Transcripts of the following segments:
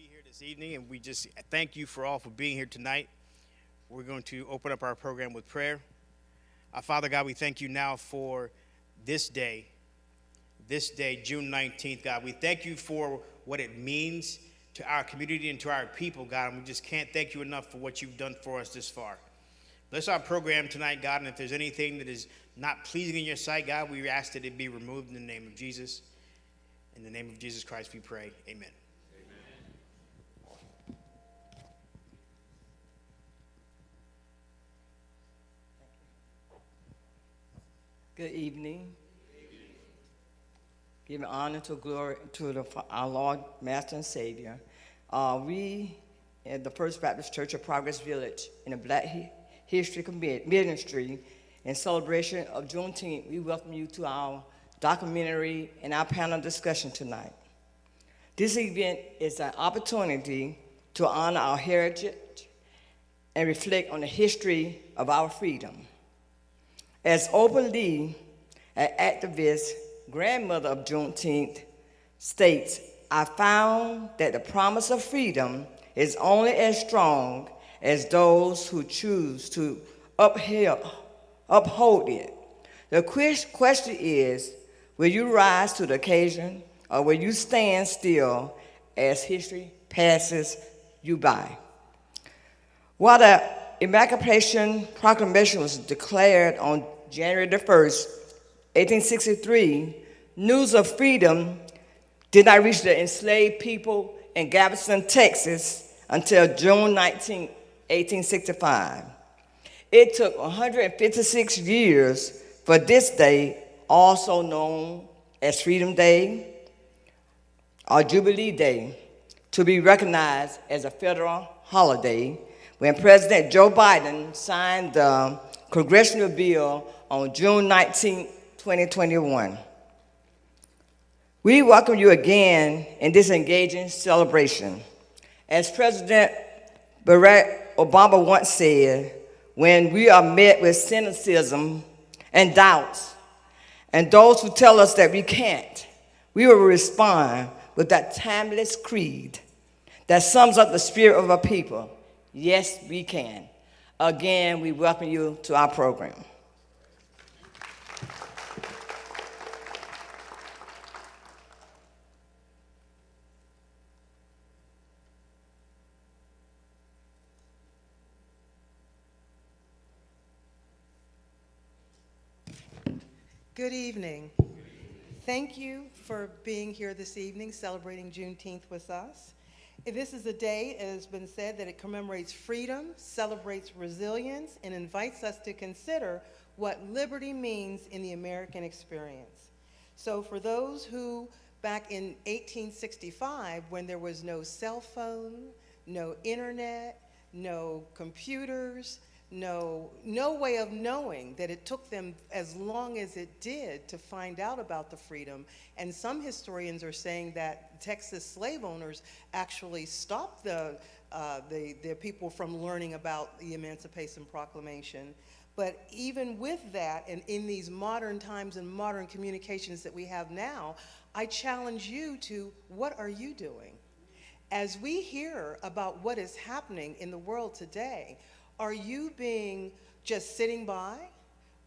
be here this evening, and we just thank you for all for being here tonight. We're going to open up our program with prayer. Our Father God, we thank you now for this day, June 19th, God. We thank you for what it means to our community and to our people, God, and we just can't thank you enough for what you've done for us this far. Bless our program tonight, God, and if there's anything that is not pleasing in your sight, God, we ask that it be removed in the name of Jesus. In the name of Jesus Christ we pray, amen. Good evening. Giving honor to glory to our Lord, Master, and Savior. We at the First Baptist Church of Progress Village in the Black History Ministry, in celebration of Juneteenth, we welcome you to our documentary and our panel discussion tonight. This event is an opportunity to honor our heritage and reflect on the history of our freedom. As Opal Lee, an activist, grandmother of Juneteenth, states, I found that the promise of freedom is only as strong as those who choose to uphold it. The question is, will you rise to the occasion, or will you stand still as history passes you by? While the Emancipation Proclamation was declared on January the 1st, 1863, news of freedom did not reach the enslaved people in Galveston, Texas until June 19, 1865. It took 156 years for this day, also known as Freedom Day or Jubilee Day, to be recognized as a federal holiday when President Joe Biden signed the congressional bill on June 19, 2021. We welcome you again in this engaging celebration. As President Barack Obama once said, when we are met with cynicism and doubts, and those who tell us that we can't, we will respond with that timeless creed that sums up the spirit of our people. Yes, we can. Again, we welcome you to our program. Good evening. Thank you for being here this evening, celebrating Juneteenth with us. This is a day, as has been said, that it commemorates freedom, celebrates resilience, and invites us to consider what liberty means in the American experience. So for those who, back in 1865, when there was no cell phone, no internet, no computers, no way of knowing that it took them as long as it did to find out about the freedom. And some historians are saying that Texas slave owners actually stopped the people from learning about the Emancipation Proclamation. But even with that, and in these modern times and modern communications that we have now, I challenge you to, what are you doing? As we hear about what is happening in the world today, are you being just sitting by?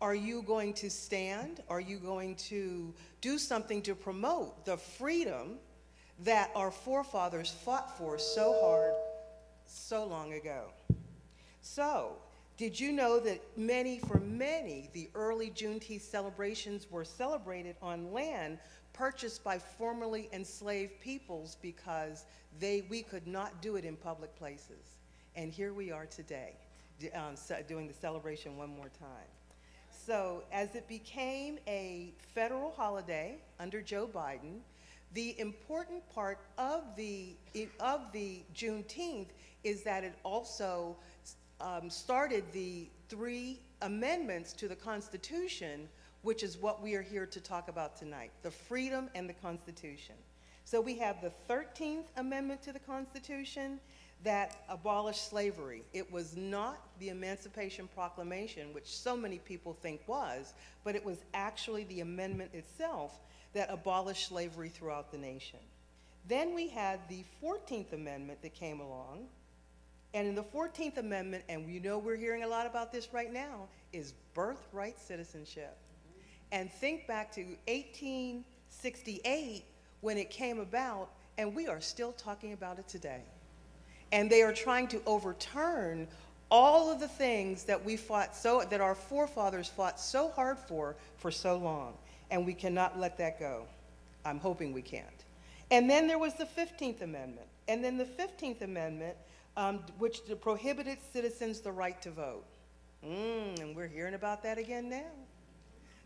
Are you going to stand? Are you going to do something to promote the freedom that our forefathers fought for so hard, so long ago? So, did you know that for many, the early Juneteenth celebrations were celebrated on land purchased by formerly enslaved peoples because we could not do it in public places? And here we are today, doing the celebration one more time. So as it became a federal holiday under Joe Biden, the important part of the Juneteenth is that it also started the 3 amendments to the Constitution, which is what we are here to talk about tonight, the freedom and the Constitution. So we have the 13th Amendment to the Constitution that abolished slavery. It was not the Emancipation Proclamation, which so many people think was, but it was actually the amendment itself that abolished slavery throughout the nation. Then we had the 14th Amendment that came along. And in the 14th Amendment, and you know we're hearing a lot about this right now, is birthright citizenship. And think back to 1868 when it came about, and we are still talking about it today. And they are trying to overturn all of the things that that our forefathers fought so hard for so long. And we cannot let that go. I'm hoping we can't. And then there was the 15th Amendment. And then the 15th Amendment, which prohibited citizens the right to vote. And we're hearing about that again now.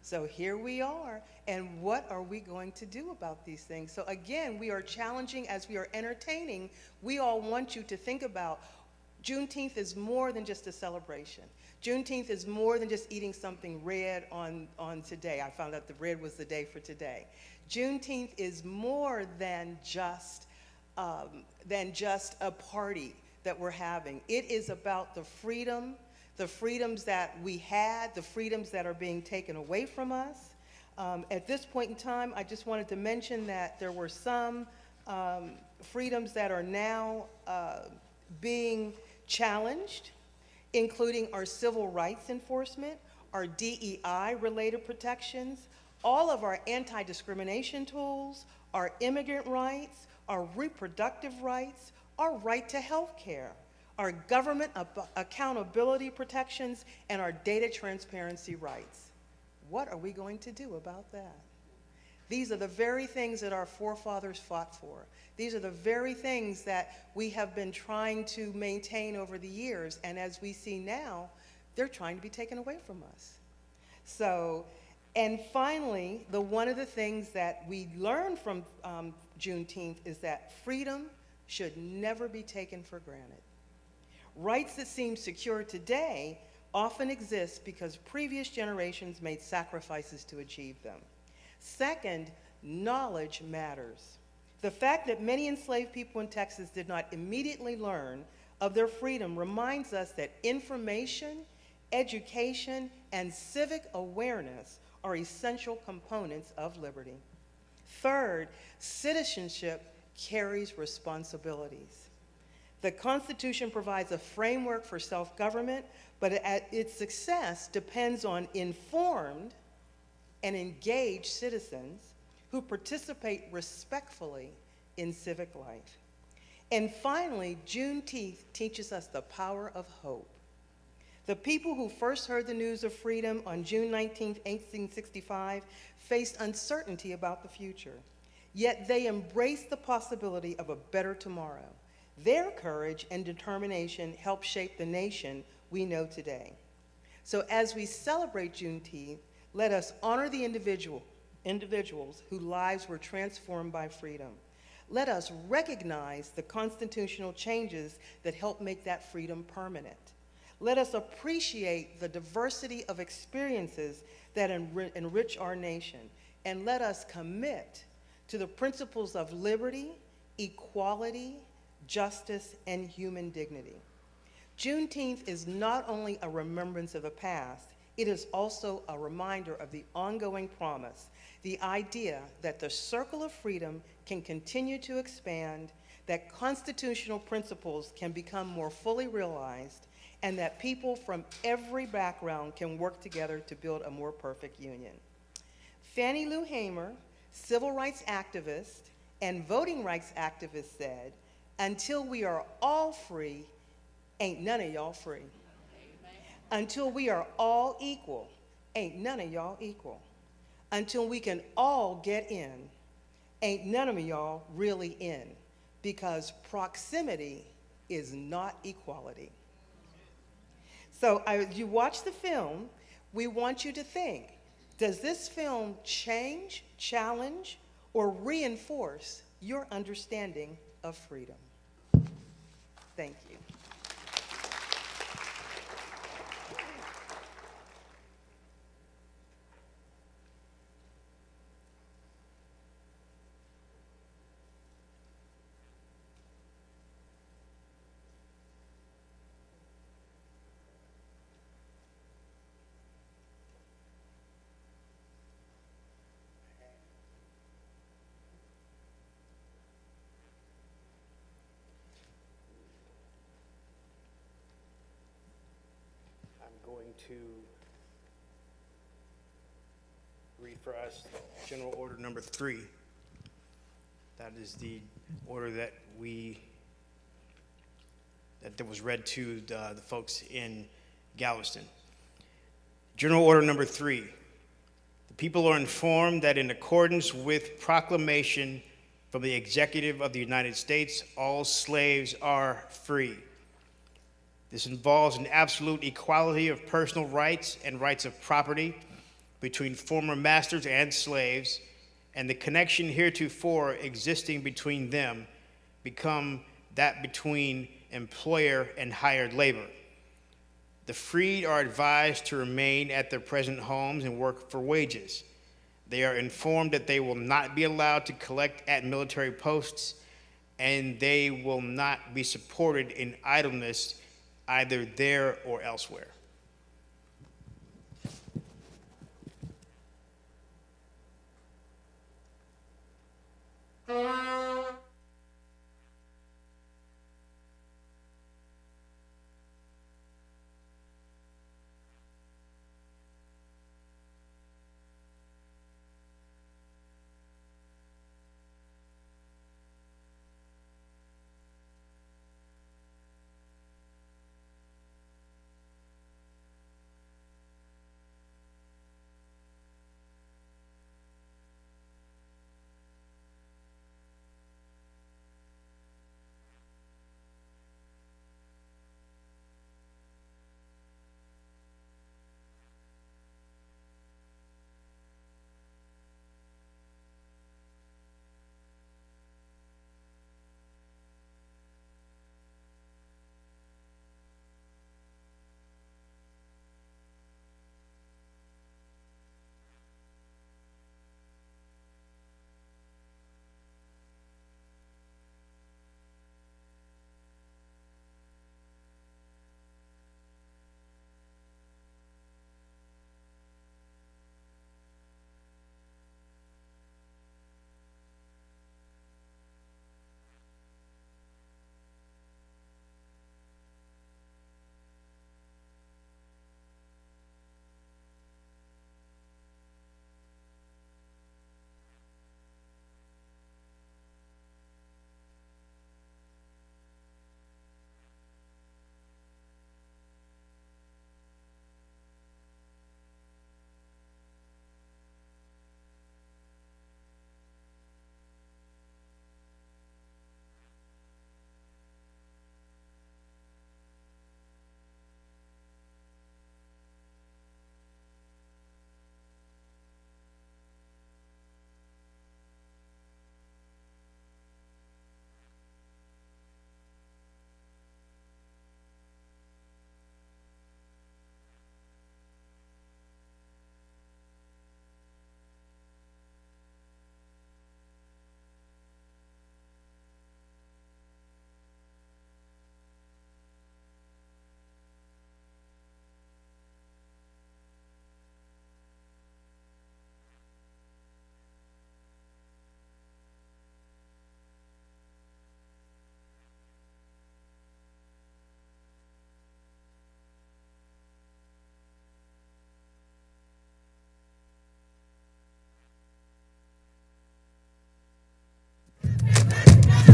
So here we are, and what are we going to do about these things? So again, we are challenging as we are entertaining. We all want you to think about Juneteenth is more than just a celebration. Juneteenth is more than just eating something red on today. I found out the red was the day for today. Juneteenth is more than just a party that we're having. It is about the freedoms that we had, the freedoms that are being taken away from us. At this point in time, I just wanted to mention that there were some freedoms that are now being challenged, including our civil rights enforcement, our DEI-related protections, all of our anti-discrimination tools, our immigrant rights, our reproductive rights, our right to health care, our government accountability protections, and our data transparency rights. What are we going to do about that? These are the very things that our forefathers fought for. These are the very things that we have been trying to maintain over the years, and as we see now, they're trying to be taken away from us. So, and finally, one of the things that we learned from Juneteenth is that freedom should never be taken for granted. Rights that seem secure today often exist because previous generations made sacrifices to achieve them. Second, knowledge matters. The fact that many enslaved people in Texas did not immediately learn of their freedom reminds us that information, education, and civic awareness are essential components of liberty. Third, citizenship carries responsibilities. The Constitution provides a framework for self-government, but its success depends on informed and engaged citizens who participate respectfully in civic life. And finally, Juneteenth teaches us the power of hope. The people who first heard the news of freedom on June 19, 1865, faced uncertainty about the future. Yet they embraced the possibility of a better tomorrow. Their courage and determination helped shape the nation we know today. So as we celebrate Juneteenth, let us honor the individuals whose lives were transformed by freedom. Let us recognize the constitutional changes that help make that freedom permanent. Let us appreciate the diversity of experiences that enrich our nation. And let us commit to the principles of liberty, equality, justice, and human dignity. Juneteenth is not only a remembrance of the past, it is also a reminder of the ongoing promise, the idea that the circle of freedom can continue to expand, that constitutional principles can become more fully realized, and that people from every background can work together to build a more perfect union. Fannie Lou Hamer, civil rights activist and voting rights activist, said, "Until we are all free, ain't none of y'all free. Until we are all equal, ain't none of y'all equal. Until we can all get in, ain't none of y'all really in, because proximity is not equality." So as you watch the film, we want you to think, does this film change, challenge, or reinforce your understanding of freedom? Thank you. to read for us General Order Number 3. That is the order that was read to the folks in Galveston. General Order Number 3. The people are informed that in accordance with proclamation from the Executive of the United States, all slaves are free. This involves an absolute equality of personal rights and rights of property between former masters and slaves, and the connection heretofore existing between them become that between employer and hired labor. The freed are advised to remain at their present homes and work for wages. They are informed that they will not be allowed to collect at military posts, and they will not be supported in idleness either there or elsewhere.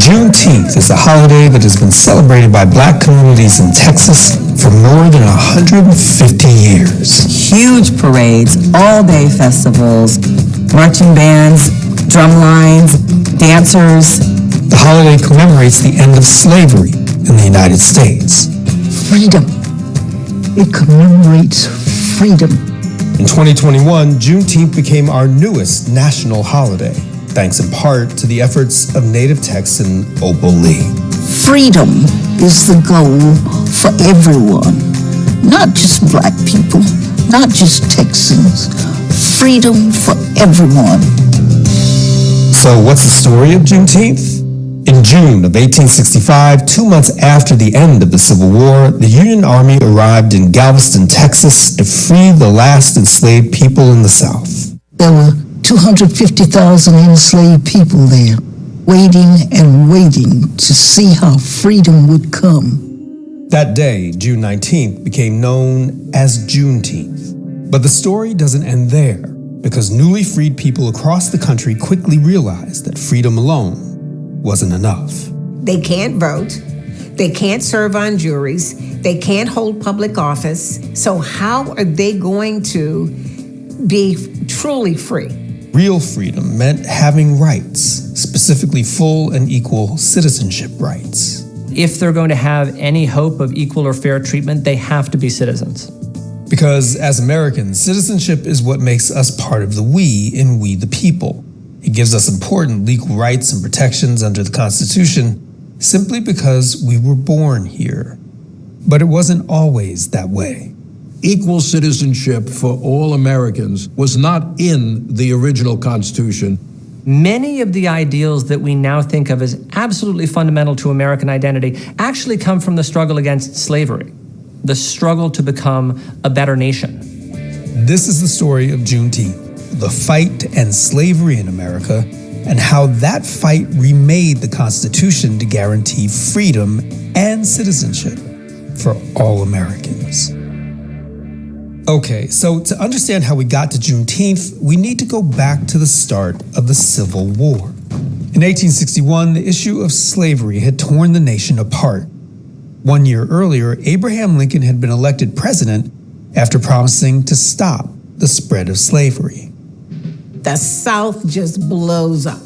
Juneteenth is a holiday that has been celebrated by Black communities in Texas for more than 150 years. Huge parades, all-day festivals, marching bands, drum lines, dancers. The holiday commemorates the end of slavery in the United States. Freedom. It commemorates freedom. In 2021, Juneteenth became our newest national holiday, thanks in part to the efforts of Native Texan Opal Lee. Freedom is the goal for everyone, not just Black people, not just Texans. Freedom for everyone. So what's the story of Juneteenth? In June of 1865, 2 months after the end of the Civil War, the Union Army arrived in Galveston, Texas to free the last enslaved people in the South. There were 250,000 enslaved people there, waiting and waiting to see how freedom would come. That day, June 19th, became known as Juneteenth. But the story doesn't end there, because newly freed people across the country quickly realized that freedom alone wasn't enough. They can't vote. They can't serve on juries. They can't hold public office. So how are they going to be truly free? Real freedom meant having rights, specifically full and equal citizenship rights. If they're going to have any hope of equal or fair treatment, they have to be citizens. Because as Americans, citizenship is what makes us part of the we in We the People. It gives us important legal rights and protections under the Constitution simply because we were born here. But it wasn't always that way. Equal citizenship for all Americans was not in the original Constitution. Many of the ideals that we now think of as absolutely fundamental to American identity actually come from the struggle against slavery, the struggle to become a better nation. This is the story of Juneteenth, the fight to end slavery in America, and how that fight remade the Constitution to guarantee freedom and citizenship for all Americans. Okay, so to understand how we got to Juneteenth, we need to go back to the start of the Civil War. In 1861, the issue of slavery had torn the nation apart. 1 year earlier, Abraham Lincoln had been elected president after promising to stop the spread of slavery. The South just blows up.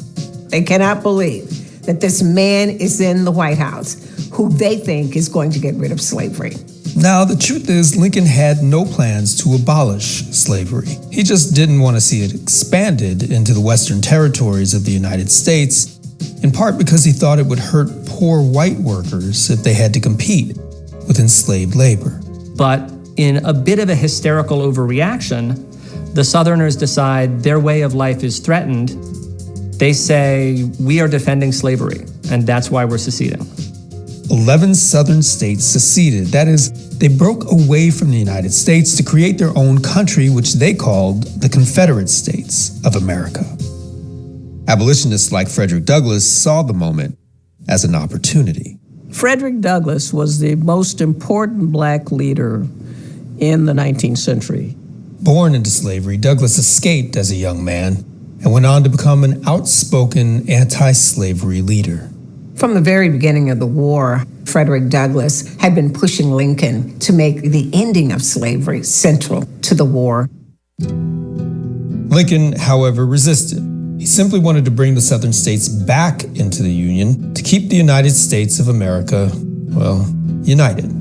They cannot believe that this man is in the White House who they think is going to get rid of slavery. Now, the truth is, Lincoln had no plans to abolish slavery. He just didn't want to see it expanded into the western territories of the United States, in part because he thought it would hurt poor white workers if they had to compete with enslaved labor. But in a bit of a hysterical overreaction, the Southerners decide their way of life is threatened. They say, we are defending slavery, and that's why we're seceding. 11 southern states seceded. That is, they broke away from the United States to create their own country, which they called the Confederate States of America. Abolitionists like Frederick Douglass saw the moment as an opportunity. Frederick Douglass was the most important black leader in the 19th century. Born into slavery, Douglass escaped as a young man and went on to become an outspoken anti-slavery leader. From the very beginning of the war, Frederick Douglass had been pushing Lincoln to make the ending of slavery central to the war. Lincoln, however, resisted. He simply wanted to bring the southern states back into the Union to keep the United States of America, well, united.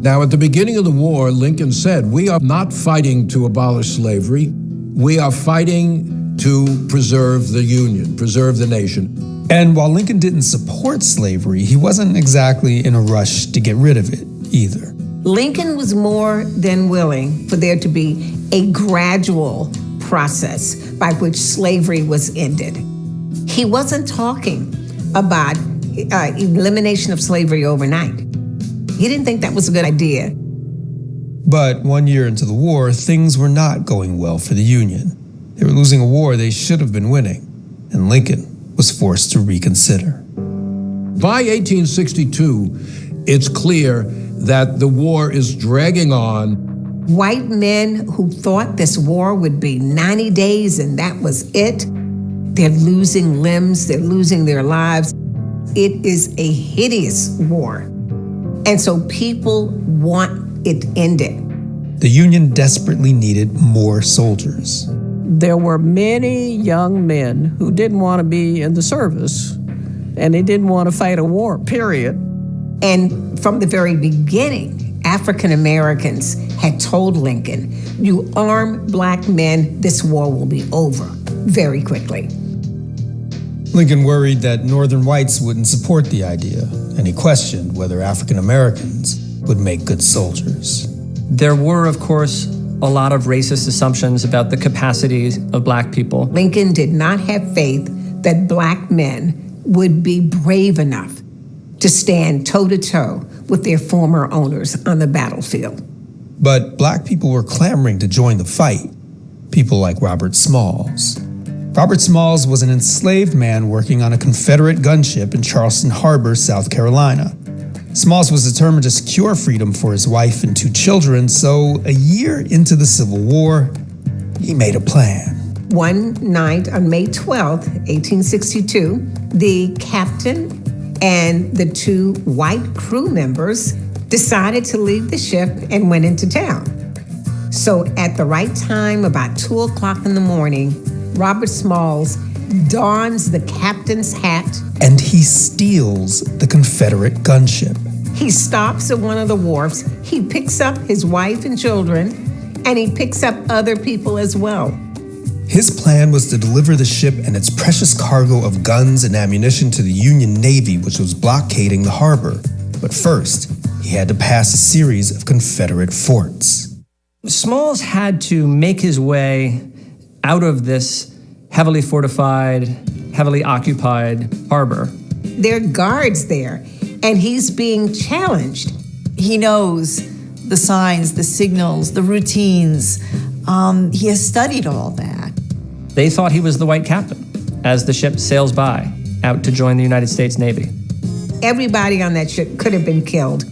Now, at the beginning of the war, Lincoln said, we are not fighting to abolish slavery. We are fighting to preserve the Union, preserve the nation. And while Lincoln didn't support slavery, he wasn't exactly in a rush to get rid of it either. Lincoln was more than willing for there to be a gradual process by which slavery was ended. He wasn't talking about elimination of slavery overnight. He didn't think that was a good idea. But 1 year into the war, things were not going well for the Union. They were losing a war they should have been winning, and Lincoln was forced to reconsider. By 1862, it's clear that the war is dragging on. White men who thought this war would be 90 days and that was it, they're losing limbs, they're losing their lives. It is a hideous war. And so people want it ended. The Union desperately needed more soldiers. There were many young men who didn't want to be in the service, and they didn't want to fight a war, period. And from the very beginning, African Americans had told Lincoln, you arm black men, this war will be over very quickly. Lincoln worried that Northern whites wouldn't support the idea, and he questioned whether African Americans would make good soldiers. There were, of course, a lot of racist assumptions about the capacities of black people. Lincoln did not have faith that black men would be brave enough to stand toe-to-toe with their former owners on the battlefield. But black people were clamoring to join the fight. People like Robert Smalls. Robert Smalls was an enslaved man working on a Confederate gunship in Charleston Harbor, South Carolina. Smalls was determined to secure freedom for his wife and 2 children, so a year into the Civil War, he made a plan. One night on May 12th, 1862, the captain and the 2 white crew members decided to leave the ship and went into town. So at the right time, about 2 o'clock in the morning, Robert Smalls dons the captain's hat. And he steals the Confederate gunship. He stops at one of the wharfs. He picks up his wife and children, and he picks up other people as well. His plan was to deliver the ship and its precious cargo of guns and ammunition to the Union Navy, which was blockading the harbor. But first, he had to pass a series of Confederate forts. Smalls had to make his way out of this heavily fortified, heavily occupied harbor. There are guards there, and he's being challenged. He knows the signs, the signals, the routines. He has studied all that. They thought he was the white captain as the ship sails by, out to join the United States Navy. Everybody on that ship could have been killed.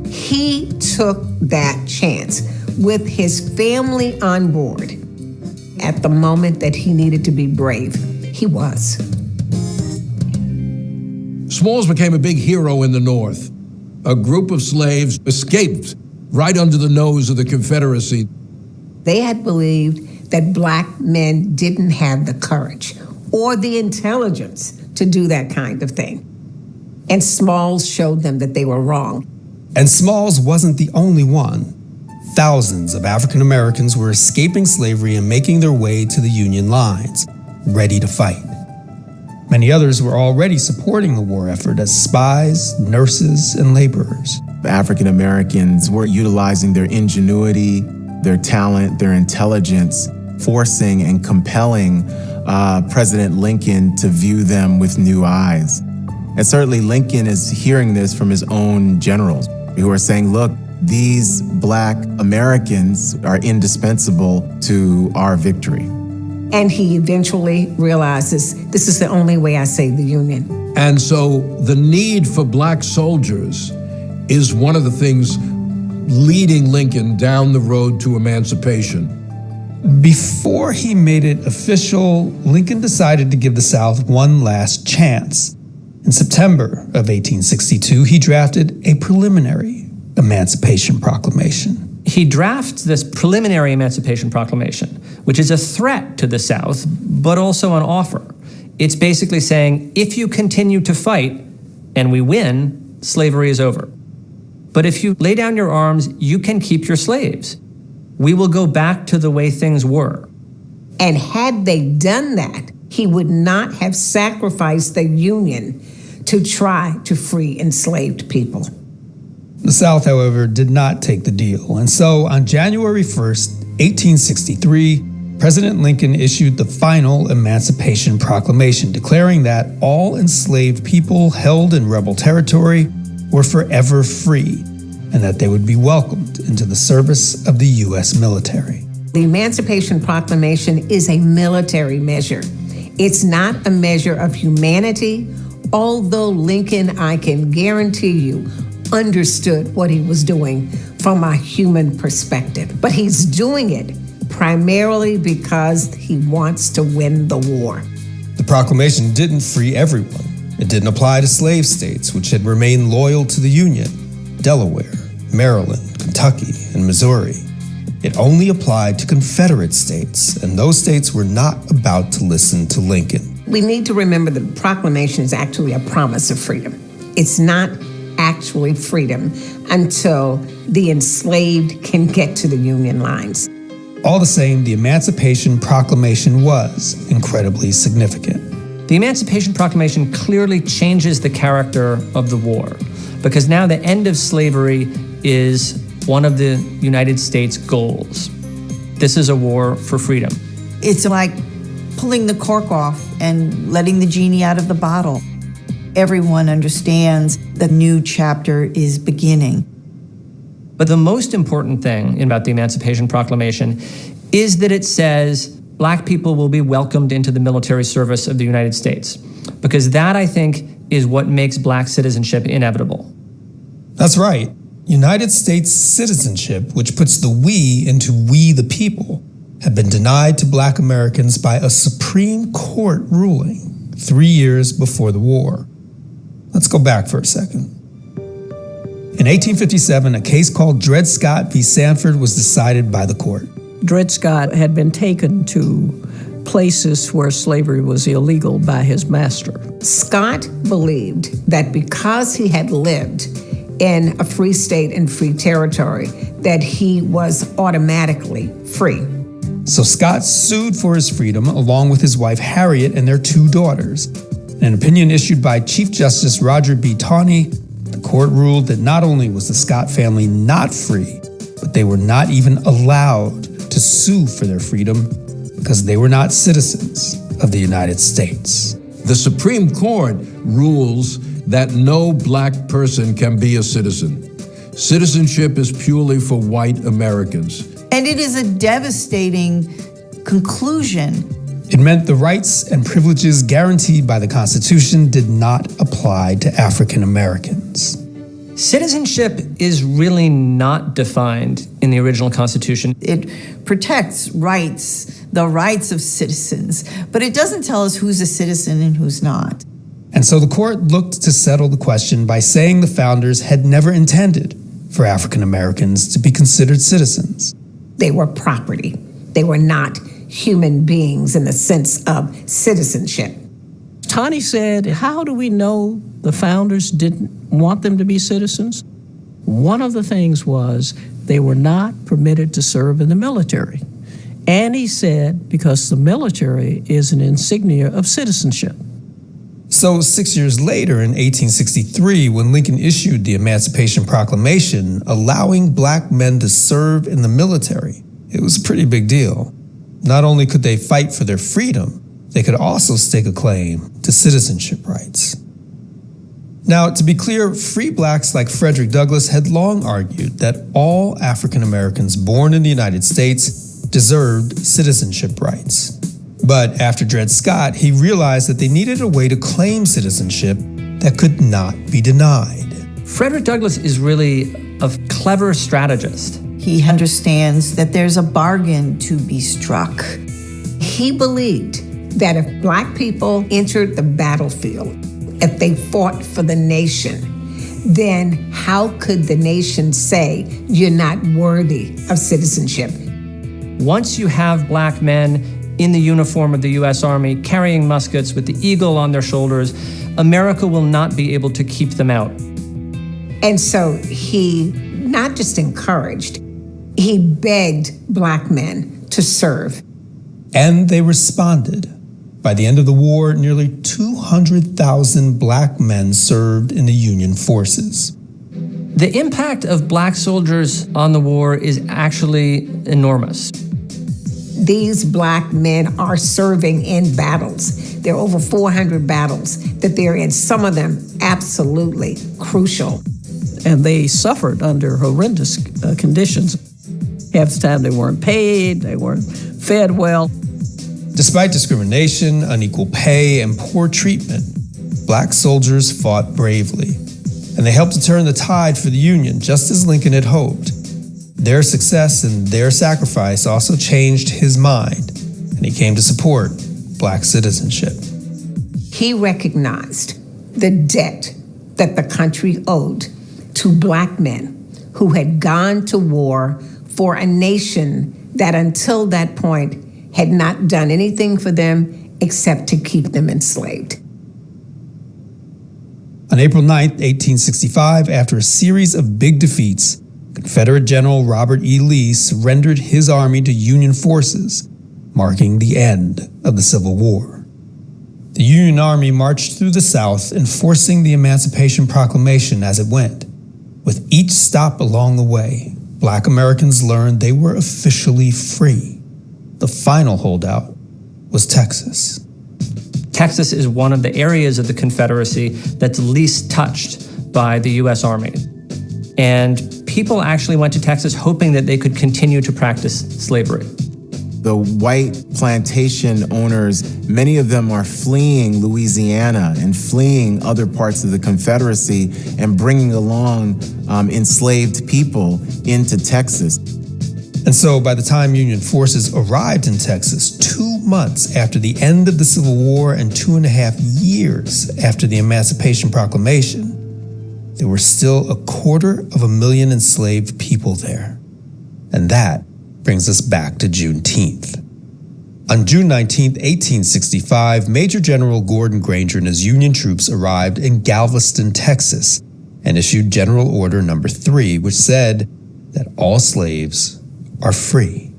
He took that chance with his family on board. At the moment that he needed to be brave, he was. Smalls became a big hero in the North. A group of slaves escaped right under the nose of the Confederacy. They had believed that black men didn't have the courage or the intelligence to do that kind of thing. And Smalls showed them that they were wrong. And Smalls wasn't the only one. Thousands of African Americans were escaping slavery and making their way to the Union lines, ready to fight. Many others were already supporting the war effort as spies, nurses, and laborers. African Americans were utilizing their ingenuity, their talent, their intelligence, forcing and compelling President Lincoln to view them with new eyes. And certainly Lincoln is hearing this from his own generals who are saying, look, these black Americans are indispensable to our victory. And he eventually realizes this is the only way I save the Union. And so the need for black soldiers is one of the things leading Lincoln down the road to emancipation. Before he made it official, Lincoln decided to give the South one last chance. In September of 1862, he drafted a preliminary Emancipation Proclamation. He drafts this preliminary Emancipation Proclamation, which is a threat to the South, but also an offer. It's basically saying, if you continue to fight and we win, slavery is over. But if you lay down your arms, you can keep your slaves. We will go back to the way things were. And had they done that, he would not have sacrificed the Union to try to free enslaved people. The South, however, did not take the deal. And so on January 1st, 1863, President Lincoln issued the final Emancipation Proclamation, declaring that all enslaved people held in rebel territory were forever free, and that they would be welcomed into the service of the U.S. military. The Emancipation Proclamation is a military measure. It's not a measure of humanity, although Lincoln, I can guarantee you, understood what he was doing from a human perspective. But he's doing it primarily because he wants to win the war. The proclamation didn't free everyone. It didn't apply to slave states, which had remained loyal to the Union: Delaware, Maryland, Kentucky, and Missouri. It only applied to Confederate states, and those states were not about to listen to Lincoln. We need to remember the proclamation is actually a promise of freedom. It's not actually freedom until the enslaved can get to the Union lines. All the same, the Emancipation Proclamation was incredibly significant. The Emancipation Proclamation clearly changes the character of the war, because now the end of slavery is one of the United States' goals. This is a war for freedom. It's like pulling the cork off and letting the genie out of the bottle. Everyone understands the new chapter is beginning. But the most important thing about the Emancipation Proclamation is that it says black people will be welcomed into the military service of the United States, because that, I think, is what makes black citizenship inevitable. That's right. United States citizenship, which puts the we into we the people, had been denied to Black Americans by a Supreme Court ruling 3 years before the war. Let's go back for a second. In 1857, a case called Dred Scott v. Sanford was decided by the court. Dred Scott had been taken to places where slavery was illegal by his master. Scott believed that because he had lived in a free state and free territory, that he was automatically free. So Scott sued for his freedom along with his wife Harriet and their 2 daughters. In an opinion issued by Chief Justice Roger B. Taney, the court ruled that not only was the Scott family not free, but they were not even allowed to sue for their freedom because they were not citizens of the United States. The Supreme Court rules that no Black person can be a citizen. Citizenship is purely for white Americans. And it is a devastating conclusion. It meant the rights and privileges guaranteed by the Constitution did not apply to African Americans. Citizenship is really not defined in the original Constitution. It protects rights, the rights of citizens, but it doesn't tell us who's a citizen and who's not. And so the court looked to settle the question by saying the founders had never intended for African Americans to be considered citizens. They were property. They were not human beings in the sense of citizenship. Taney said, how do we know the founders didn't want them to be citizens? One of the things was they were not permitted to serve in the military. And he said, because the military is an insignia of citizenship. So 6 years later, in 1863, when Lincoln issued the Emancipation Proclamation allowing Black men to serve in the military, it was a pretty big deal. Not only could they fight for their freedom, they could also stake a claim to citizenship rights. Now, to be clear, free Blacks like Frederick Douglass had long argued that all African Americans born in the United States deserved citizenship rights. But after Dred Scott, he realized that they needed a way to claim citizenship that could not be denied. Frederick Douglass is really a clever strategist. He understands that there's a bargain to be struck. He believed that if Black people entered the battlefield, if they fought for the nation, then how could the nation say you're not worthy of citizenship? Once you have Black men in the uniform of the U.S. Army, carrying muskets with the eagle on their shoulders, America will not be able to keep them out. And so he not just encouraged, he begged Black men to serve. And they responded. By the end of the war, nearly 200,000 Black men served in the Union forces. The impact of Black soldiers on the war is actually enormous. These Black men are serving in battles. There are over 400 battles that they're in, some of them absolutely crucial. And they suffered under horrendous conditions. Half the time they weren't paid, they weren't fed well. Despite discrimination, unequal pay, and poor treatment, Black soldiers fought bravely. And they helped to turn the tide for the Union, just as Lincoln had hoped. Their success and their sacrifice also changed his mind, and he came to support Black citizenship. He recognized the debt that the country owed to Black men who had gone to war for a nation that until that point had not done anything for them except to keep them enslaved. On April 9, 1865, after a series of big defeats, Confederate General Robert E. Lee surrendered his army to Union forces, marking the end of the Civil War. The Union Army marched through the South, enforcing the Emancipation Proclamation as it went. With each stop along the way, Black Americans learned they were officially free. The final holdout was Texas. Texas is one of the areas of the Confederacy that's least touched by the U.S. Army. And people actually went to Texas hoping that they could continue to practice slavery. The white plantation owners, many of them are fleeing Louisiana and fleeing other parts of the Confederacy and bringing along enslaved people into Texas. And so by the time Union forces arrived in Texas, 2 months after the end of the Civil War and 2.5 years after the Emancipation Proclamation, there were still 250,000 enslaved people there. And that brings us back to Juneteenth. On June 19, 1865, Major General Gordon Granger and his Union troops arrived in Galveston, Texas, and issued General Order No. 3, which said that all slaves are free.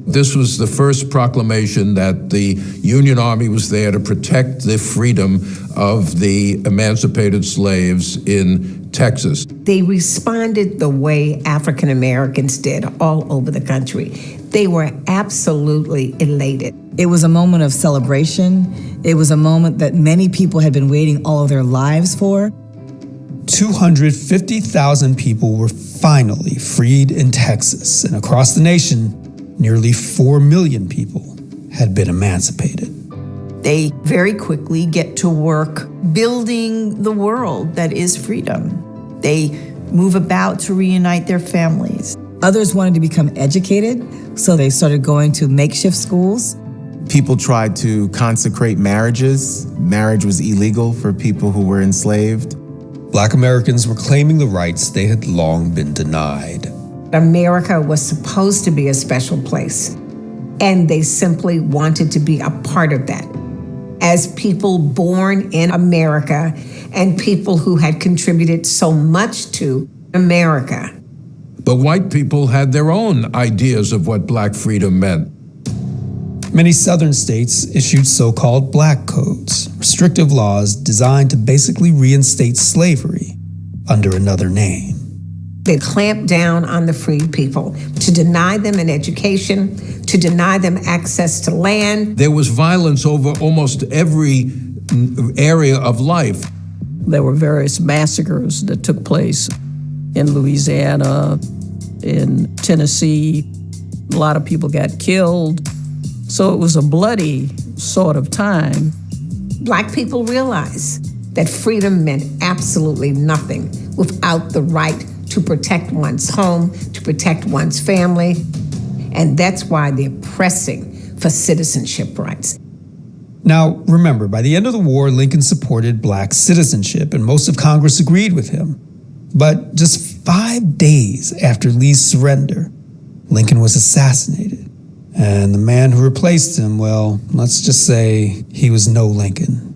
This was the first proclamation that the Union Army was there to protect the freedom of the emancipated slaves in Texas. They responded the way African Americans did all over the country. They were absolutely elated. It was a moment of celebration. It was a moment that many people had been waiting all of their lives for. 250,000 people were finally freed in Texas, and across the nation, nearly 4 million people had been emancipated. They very quickly get to work building the world that is freedom. They move about to reunite their families. Others wanted to become educated, so they started going to makeshift schools. People tried to consecrate marriages. Marriage was illegal for people who were enslaved. Black Americans were claiming the rights they had long been denied. America was supposed to be a special place, and they simply wanted to be a part of that. As people born in America and people who had contributed so much to America. But white people had their own ideas of what black freedom meant. Many southern states issued so-called black codes, restrictive laws designed to basically reinstate slavery under another name. They clamped down on the freed people to deny them an education, to deny them access to land. There was violence over almost every area of life. There were various massacres that took place in Louisiana, in Tennessee. A lot of people got killed. So it was a bloody sort of time. Black people realized that freedom meant absolutely nothing without the right to protect one's home, to protect one's family. And that's why they're pressing for citizenship rights. Now, remember, by the end of the war, Lincoln supported black citizenship, and most of Congress agreed with him. But just 5 days after Lee's surrender, Lincoln was assassinated. And the man who replaced him, well, let's just say he was no Lincoln.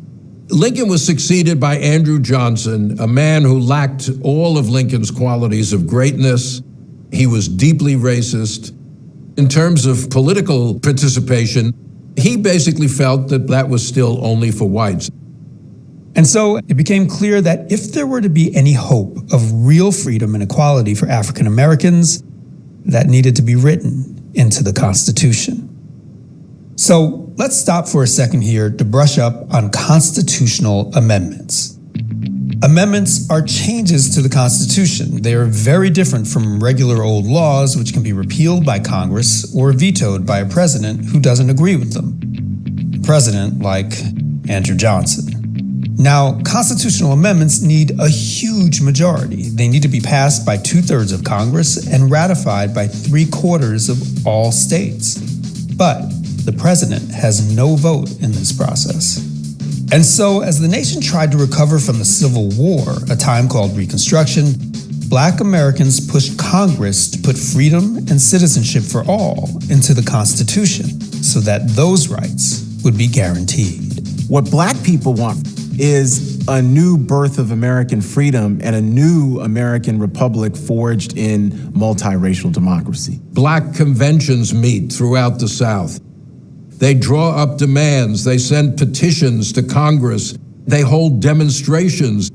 Lincoln was succeeded by Andrew Johnson, a man who lacked all of Lincoln's qualities of greatness. He was deeply racist. In terms of political participation, he basically felt that that was still only for whites. And so it became clear that if there were to be any hope of real freedom and equality for African Americans, that needed to be written into the Constitution. So let's stop for a second here to brush up on constitutional amendments. Amendments are changes to the Constitution. They are very different from regular old laws, which can be repealed by Congress or vetoed by a president who doesn't agree with them. A president like Andrew Johnson. Now, constitutional amendments need a huge majority. They need to be passed by 2/3 of Congress and ratified by 3/4 of all states. But the president has no vote in this process. And so, as the nation tried to recover from the Civil War, a time called Reconstruction, Black Americans pushed Congress to put freedom and citizenship for all into the Constitution so that those rights would be guaranteed. What Black people want is a new birth of American freedom and a new American republic forged in multiracial democracy. Black conventions meet throughout the South. They draw up demands, they send petitions to Congress, they hold demonstrations.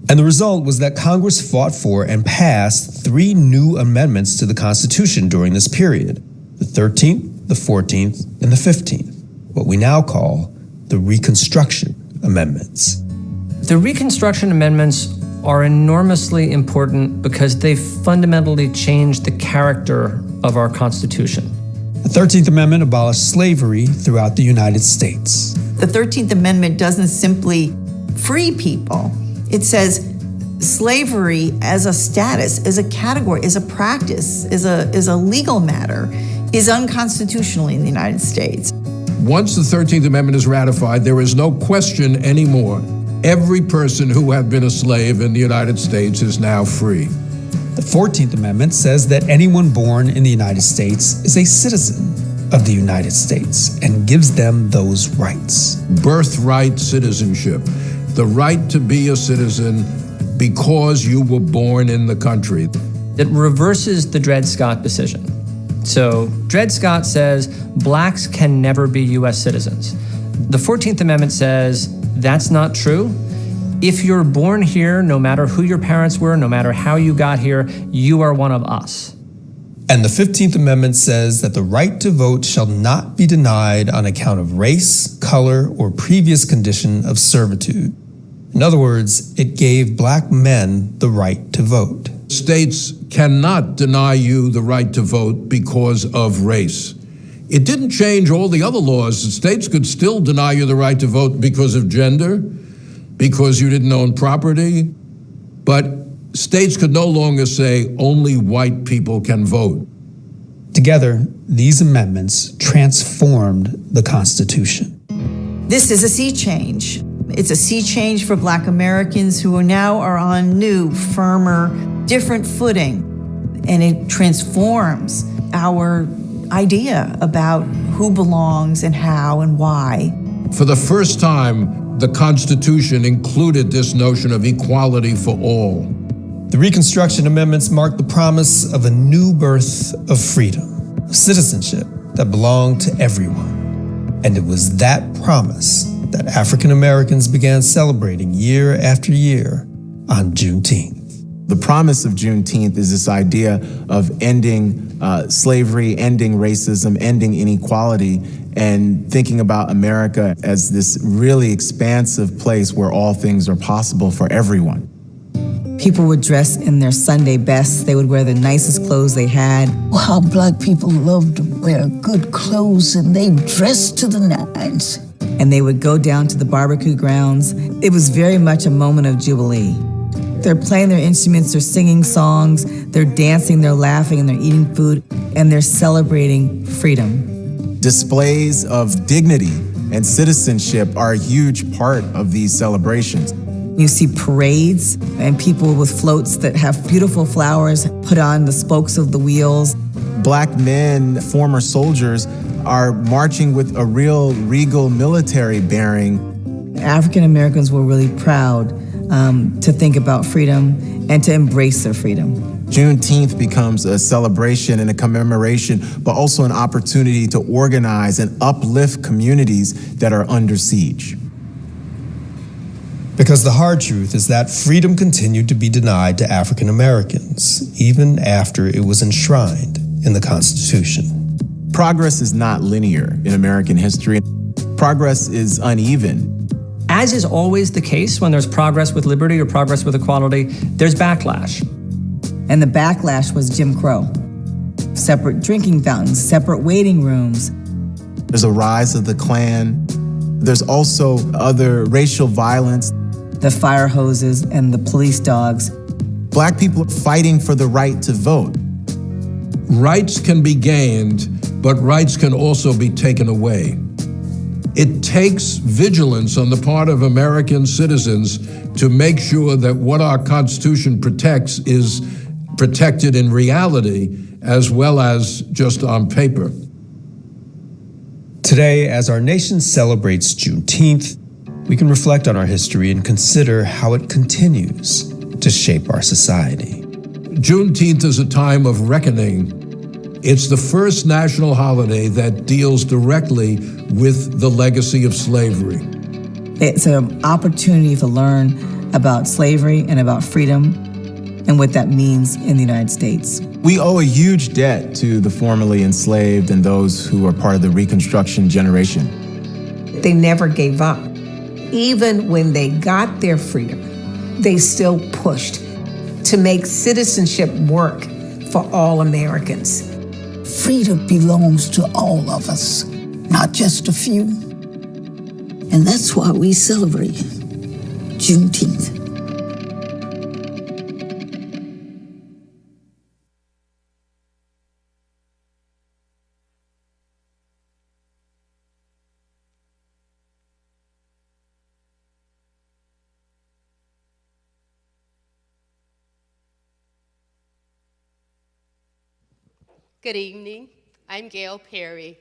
And the result was that Congress fought for and passed 3 new amendments to the Constitution during this period: the 13th, the 14th, and the 15th, what we now call the Reconstruction Amendments. The Reconstruction Amendments are enormously important because they fundamentally changed the character of our Constitution. The 13th Amendment abolished slavery throughout the United States. The 13th Amendment doesn't simply free people. It says slavery as a status, as a category, as a practice, is a legal matter, is unconstitutional in the United States. Once the 13th Amendment is ratified, there is no question anymore. Every person who had been a slave in the United States is now free. The 14th Amendment says that anyone born in the United States is a citizen of the United States and gives them those rights. Birthright citizenship, the right to be a citizen because you were born in the country. It reverses the Dred Scott decision. So Dred Scott says blacks can never be U.S. citizens. The 14th Amendment says that's not true. If you're born here, no matter who your parents were, no matter how you got here, you are one of us. And the 15th Amendment says that the right to vote shall not be denied on account of race, color, or previous condition of servitude. In other words, it gave black men the right to vote. States cannot deny you the right to vote because of race. It didn't change all the other laws. The states could still deny you the right to vote because of gender, because you didn't own property, but states could no longer say only white people can vote. Together, these amendments transformed the Constitution. This is a sea change. It's a sea change for Black Americans who now are on new, firmer, different footing, and it transforms our idea about who belongs and how and why. For the first time, the Constitution included this notion of equality for all. The Reconstruction Amendments marked the promise of a new birth of freedom, of citizenship that belonged to everyone. And it was that promise that African Americans began celebrating year after year on Juneteenth. The promise of Juneteenth is this idea of ending slavery, ending racism, ending inequality, and thinking about America as this really expansive place where all things are possible for everyone. People would dress in their Sunday best. They would wear the nicest clothes they had. How black people loved to wear good clothes, and they dressed to the nines. And they would go down to the barbecue grounds. It was very much a moment of jubilee. They're playing their instruments, they're singing songs, they're dancing, they're laughing, and they're eating food, and they're celebrating freedom. Displays of dignity and citizenship are a huge part of these celebrations. You see parades and people with floats that have beautiful flowers put on the spokes of the wheels. Black men, former soldiers, are marching with a real regal military bearing. African Americans were really proud to think about freedom and to embrace their freedom. Juneteenth becomes a celebration and a commemoration, but also an opportunity to organize and uplift communities that are under siege. Because the hard truth is that freedom continued to be denied to African Americans, even after it was enshrined in the Constitution. Progress is not linear in American history. Progress is uneven. As is always the case when there's progress with liberty or progress with equality, there's backlash. And the backlash was Jim Crow. Separate drinking fountains, separate waiting rooms. There's a rise of the Klan. There's also other racial violence. The fire hoses and the police dogs. Black people are fighting for the right to vote. Rights can be gained, but rights can also be taken away. It takes vigilance on the part of American citizens to make sure that what our Constitution protects is protected in reality as well as just on paper. Today, as our nation celebrates Juneteenth, we can reflect on our history and consider how it continues to shape our society. Juneteenth is a time of reckoning. It's the first national holiday that deals directly with the legacy of slavery. It's an opportunity to learn about slavery and about freedom and what that means in the United States. We owe a huge debt to the formerly enslaved and those who are part of the Reconstruction generation. They never gave up. Even when they got their freedom, they still pushed to make citizenship work for all Americans. Freedom belongs to all of us, not just a few. And that's why we celebrate Juneteenth. Good evening. I'm Gail Perry.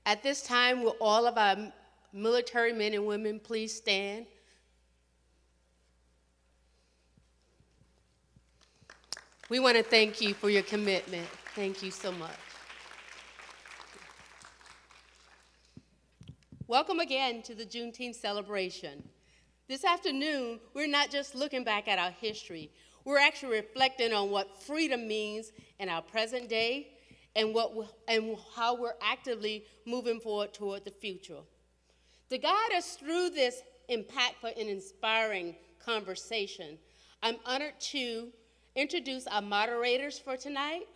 At this time, will all of our military men and women please stand? We want to thank you for your commitment. Thank you so much. Welcome again to the Juneteenth celebration. This afternoon, we're not just looking back at our history, we're actually reflecting on what freedom means in our present day and how we're actively moving forward toward the future. To guide us through this impactful and inspiring conversation, I'm honored to introduce our moderators for tonight.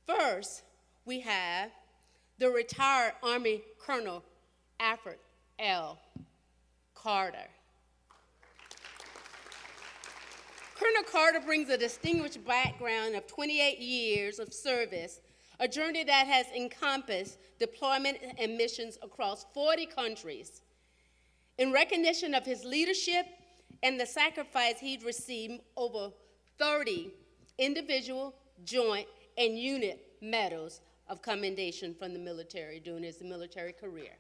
First, we have the retired Army Colonel Alfred L. Carter. Colonel Carter brings a distinguished background of 28 years of service, a journey that has encompassed deployment and missions across 40 countries. In recognition of his leadership and the sacrifice he'd received, over 30 individual, joint, and unit medals of commendation from the military during his military career.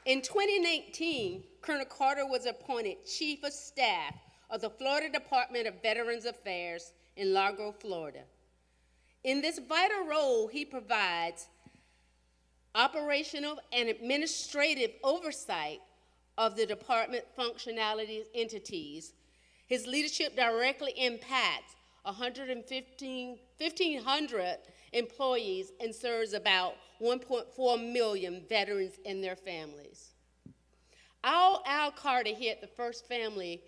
In 2019, Colonel Carter was appointed Chief of Staff of the Florida Department of Veterans Affairs in Largo, Florida. In this vital role, he provides operational and administrative oversight of the department functionality entities. His leadership directly impacts 1,500 employees and serves about 1.4 million veterans and their families. Al Carter here at the First Family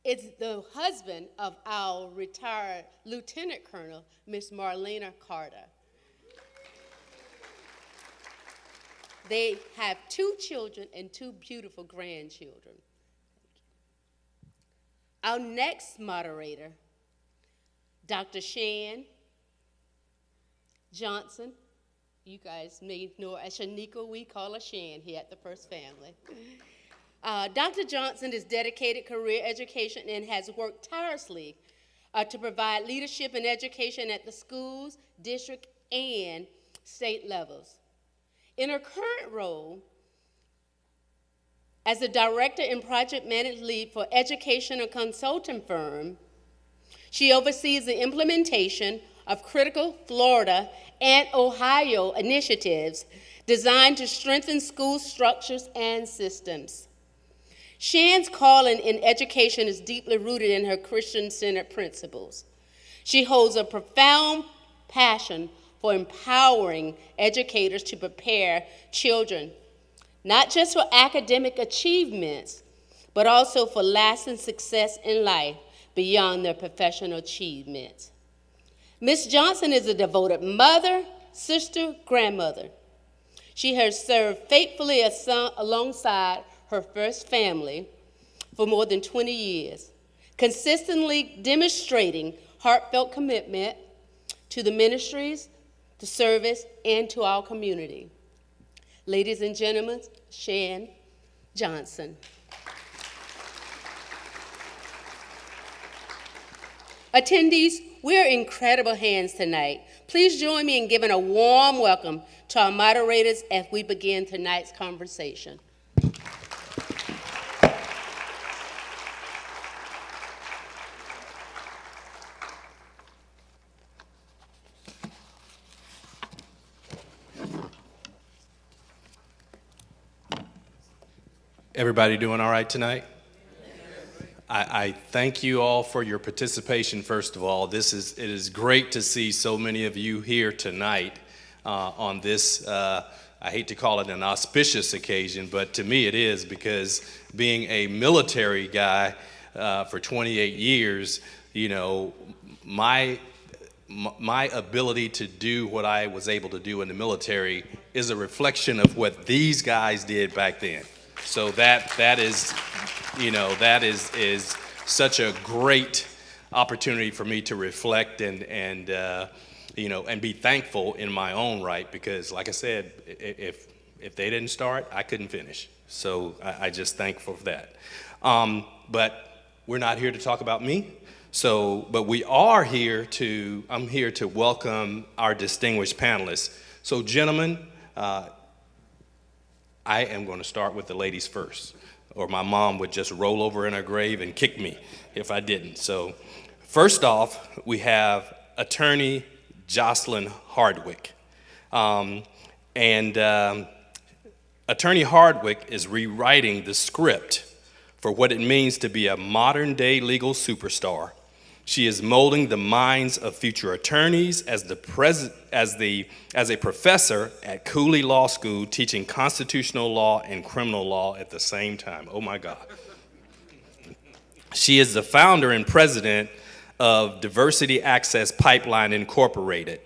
is the husband of our retired Lieutenant Colonel, Miss Marlena Carter. They have 2 children and 2 beautiful grandchildren. Our next moderator, Dr. Shan Johnson. You guys may know her as Shanika. We call her Shan here at the First Family. Dr. Johnson is dedicated career education and has worked tirelessly to provide leadership and education at the schools, district, and state levels. In her current role as the director and project manager lead for educational consulting firm, she oversees the implementation of critical Florida and Ohio initiatives designed to strengthen school structures and systems. Shan's calling in education is deeply rooted in her Christian-centered principles. She holds a profound passion for empowering educators to prepare children, not just for academic achievements, but also for lasting success in life beyond their professional achievements. Ms. Johnson is a devoted mother, sister, grandmother. She has served faithfully alongside her First Family for more than 20 years, consistently demonstrating heartfelt commitment to the ministries, to service, and to our community. Ladies and gentlemen, Shan Johnson. Attendees, we're in incredible hands tonight. Please join me in giving a warm welcome to our moderators as we begin tonight's conversation. Everybody doing all right tonight? I thank you all for your participation, first of all. It is great to see so many of you here tonight on this, I hate to call it an auspicious occasion, but to me it is, because being a military guy for 28 years, you know, my ability to do what I was able to do in the military is a reflection of what these guys did back then. So that is, you know, that is such a great opportunity for me to reflect and you know, and be thankful in my own right, because like I said, if they didn't start, I couldn't finish. So I just thankful for that. But we're not here to talk about me. So, but we are here to, I'm here to welcome our distinguished panelists. So gentlemen, I am going to start with the ladies first, or my mom would just roll over in her grave and kick me if I didn't. So first off, we have Attorney Jocelyn Hardwick. Attorney Hardwick is rewriting the script for what it means to be a modern-day legal superstar. She is molding the minds of future attorneys as a professor at Cooley Law School, teaching constitutional law and criminal law at the same time. Oh my God. She is the founder and president of Diversity Access Pipeline Incorporated,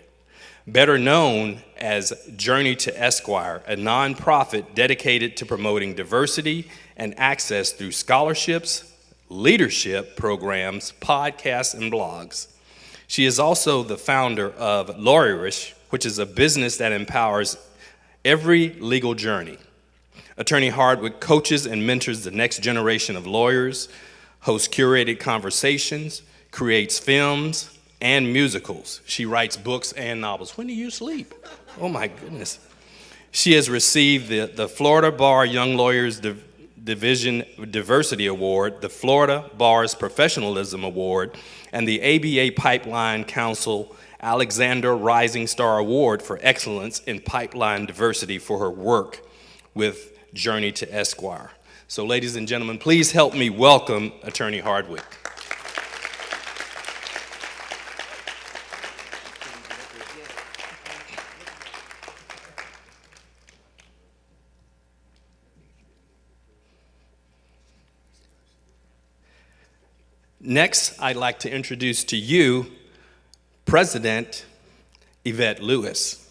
better known as Journey to Esquire, a nonprofit dedicated to promoting diversity and access through scholarships, leadership programs, podcasts, and blogs. She is also the founder of Lawyerish, which is a business that empowers every legal journey. Attorney Hardwick coaches and mentors the next generation of lawyers, hosts curated conversations, creates films and musicals. She writes books and novels. When do you sleep? Oh my goodness. She has received the Florida Bar Young Lawyers Division Diversity Award, the Florida Bar's Professionalism Award, and the ABA Pipeline Council Alexander Rising Star Award for Excellence in Pipeline Diversity for her work with Journey to Esquire. So ladies and gentlemen, please help me welcome Attorney Hardwick. Next, I'd like to introduce to you President Yvette Lewis.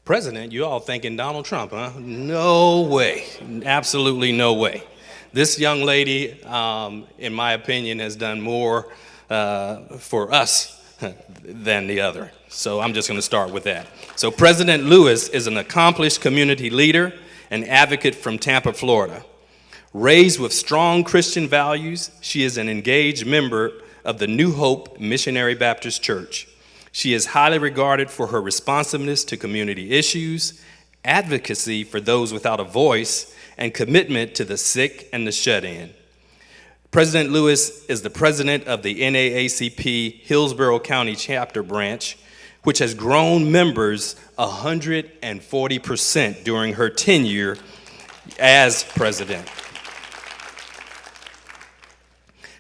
President, you all thinking Donald Trump, huh? No way, absolutely no way. This young lady, in my opinion, has done more for us than the other. So I'm just gonna start with that. So President Lewis is an accomplished community leader and advocate from Tampa, Florida. Raised with strong Christian values, she is an engaged member of the New Hope Missionary Baptist Church. She is highly regarded for her responsiveness to community issues, advocacy for those without a voice, and commitment to the sick and the shut-in. President Lewis is the president of the NAACP Hillsborough County Chapter Branch, which has grown members 140% during her tenure as president.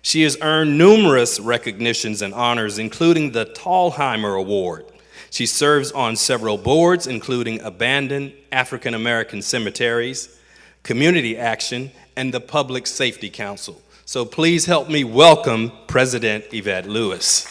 She has earned numerous recognitions and honors, including the Thalheimer Award. She serves on several boards, including Abandoned African American Cemeteries, Community Action, and the Public Safety Council. So please help me welcome President Yvette Lewis.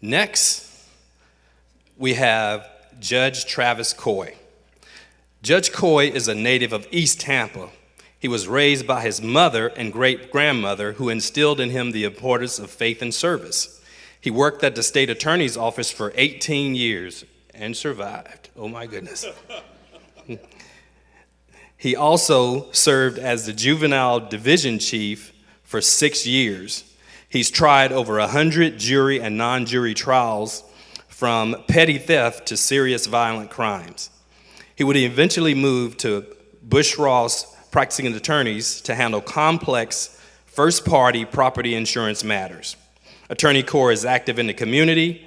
Next, we have Judge Travis Coy. Judge Coy is a native of East Tampa. He was raised by his mother and great-grandmother, who instilled in him the importance of faith and service. He worked at the state attorney's office for 18 years and survived. Oh my goodness. He also served as the juvenile division chief for 6 years. He's tried over 100 jury and non-jury trials, from petty theft to serious violent crimes. He would eventually move to Bush Ross Practicing Attorneys to handle complex first-party property insurance matters. Attorney Coy is active in the community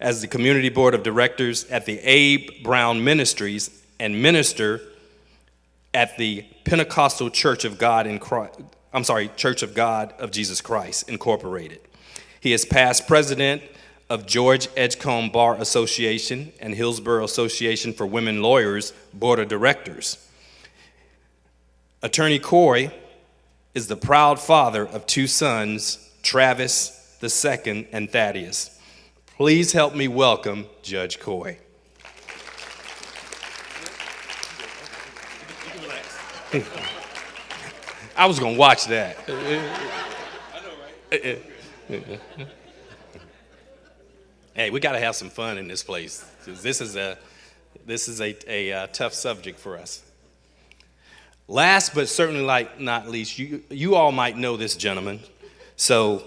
as the community board of directors at the Abe Brown Ministries and minister at the Pentecostal Church of God in Christ, Church of God of Jesus Christ, Incorporated. He is past president of George Edgecombe Bar Association and Hillsborough Association for Women Lawyers Board of Directors. Attorney Coy is the proud father of 2 sons, Travis II and Thaddeus. Please help me welcome Judge Coy. I was going to watch that. I know, right? Hey, we got to have some fun in this place. This is a tough subject for us. Last but certainly not least, you all might know this gentleman. So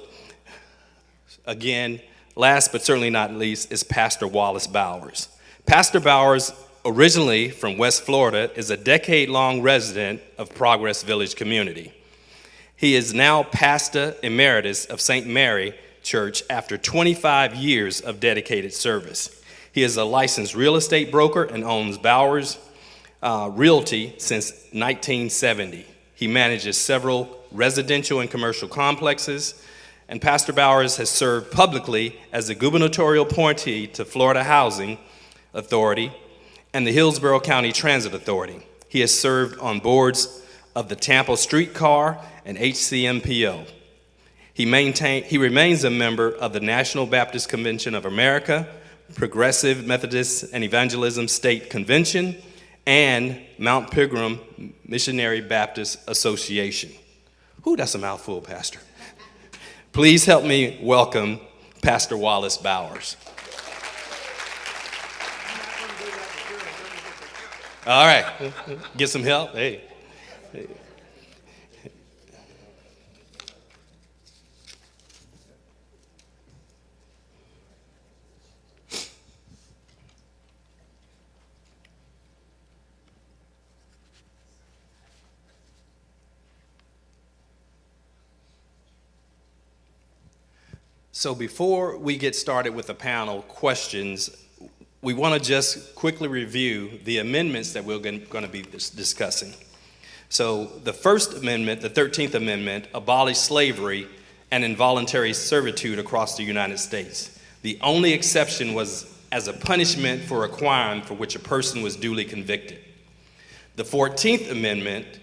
again, last but certainly not least is Pastor Wallace Bowers. Pastor Bowers, originally from West Florida, is a decade-long resident of Progress Village community. He is now pastor emeritus of St. Mary Church after 25 years of dedicated service. He is a licensed real estate broker and owns Bowers Realty since 1970. He manages several residential and commercial complexes, and Pastor Bowers has served publicly as the gubernatorial appointee to Florida Housing Authority and the Hillsborough County Transit Authority. He has served on boards of the Tampa Streetcar and HCMPO. He remains a member of the National Baptist Convention of America, Progressive Methodist and Evangelism State Convention, and Mount Pilgrim Missionary Baptist Association. Ooh, that's a mouthful, Pastor. Please help me welcome Pastor Wallace Bowers. All right, get some help. Hey. So before we get started with the panel questions, we want to just quickly review the amendments that we're going to be discussing. So the First Amendment, the 13th Amendment, abolished slavery and involuntary servitude across the United States. The only exception was as a punishment for a crime for which a person was duly convicted. The 14th Amendment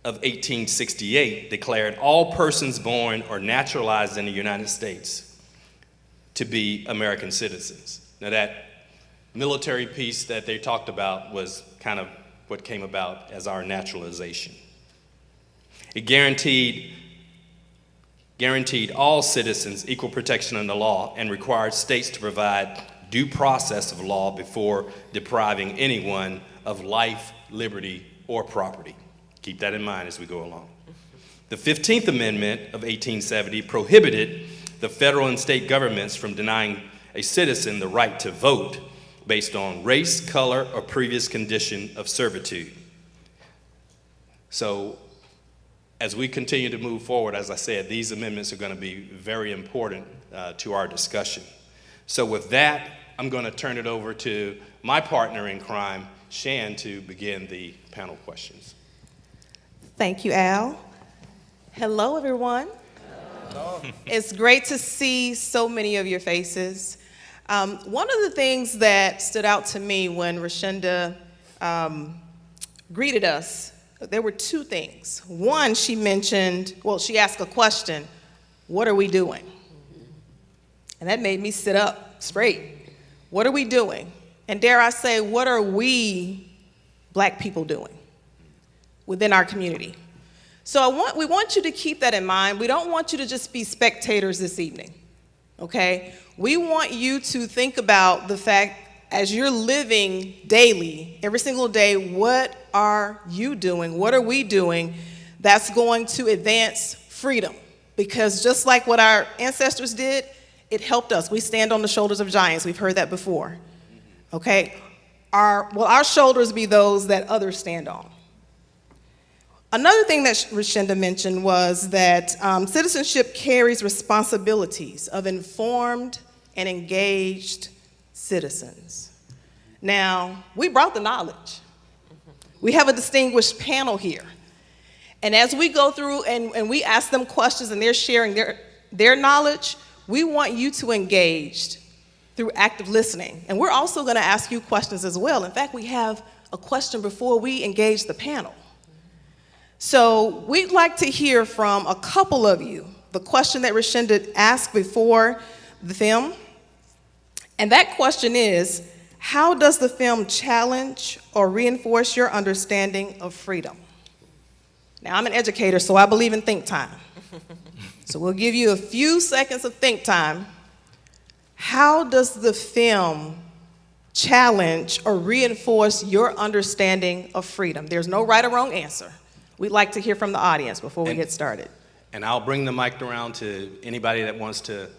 of 1868 declared all persons born or naturalized in the United States to be American citizens. Now that military piece that they talked about was kind of what came about as our naturalization. It guaranteed all citizens equal protection under law and required states to provide due process of law before depriving anyone of life, liberty, or property. Keep that in mind as we go along. The 15th Amendment of 1870 prohibited the federal and state governments from denying a citizen the right to vote based on race, color, or previous condition of servitude. So as we continue to move forward, as I said, these amendments are going to be very important to our discussion. So with that, I'm going to turn it over to my partner in crime, Shan, to begin the panel questions. Thank you, Al. Hello, everyone. Hello. It's great to see so many of your faces. One of the things that stood out to me when Rashenda greeted us, there were 2 things. One, she asked a question, what are we doing? And that made me sit up straight. What are we doing? And dare I say, what are we, Black people, doing within our community? So we want you to keep that in mind. We don't want you to just be spectators this evening, okay? We want you to think about the fact, as you're living daily, every single day, what are you doing? What are we doing that's going to advance freedom? Because just like what our ancestors did, it helped us. We stand on the shoulders of giants. We've heard that before, okay? Our shoulders be those that others stand on. Another thing that Rashenda mentioned was that citizenship carries responsibilities of informed and engaged citizens. Now, we brought the knowledge. We have a distinguished panel here. And as we go through and we ask them questions and they're sharing their knowledge, we want you to engage through active listening. And we're also going to ask you questions as well. In fact, we have a question before we engage the panel. So we'd like to hear from a couple of you. The question that Rashinda asked before the film, and that question is, how does the film challenge or reinforce your understanding of freedom? Now, I'm an educator, so I believe in think time. So we'll give you a few seconds of think time. How does the film challenge or reinforce your understanding of freedom? There's no right or wrong answer. We'd like to hear from the audience before we get started. And I'll bring the mic around to anybody that wants to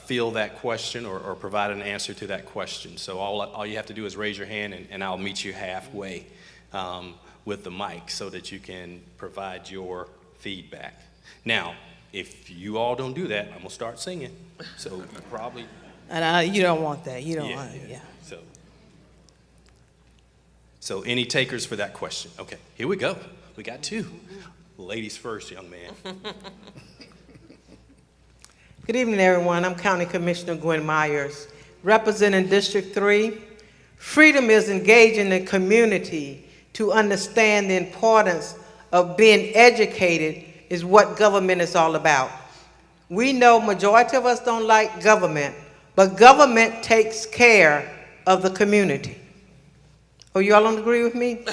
field that question or provide an answer to that question. So all you have to do is raise your hand, and I'll meet you halfway with the mic so that you can provide your feedback. Now, if you all don't do that, I'm going to start singing. So you probably... And you don't want that. You don't want it, yeah. So any takers for that question? Okay, here we go. We got two. Ladies first, young man. Good evening, everyone. I'm County Commissioner Gwen Myers, representing District 3. Freedom is engaging the community to understand the importance of being educated is what government is all about. We know majority of us don't like government, but government takes care of the community. Oh, y'all don't agree with me?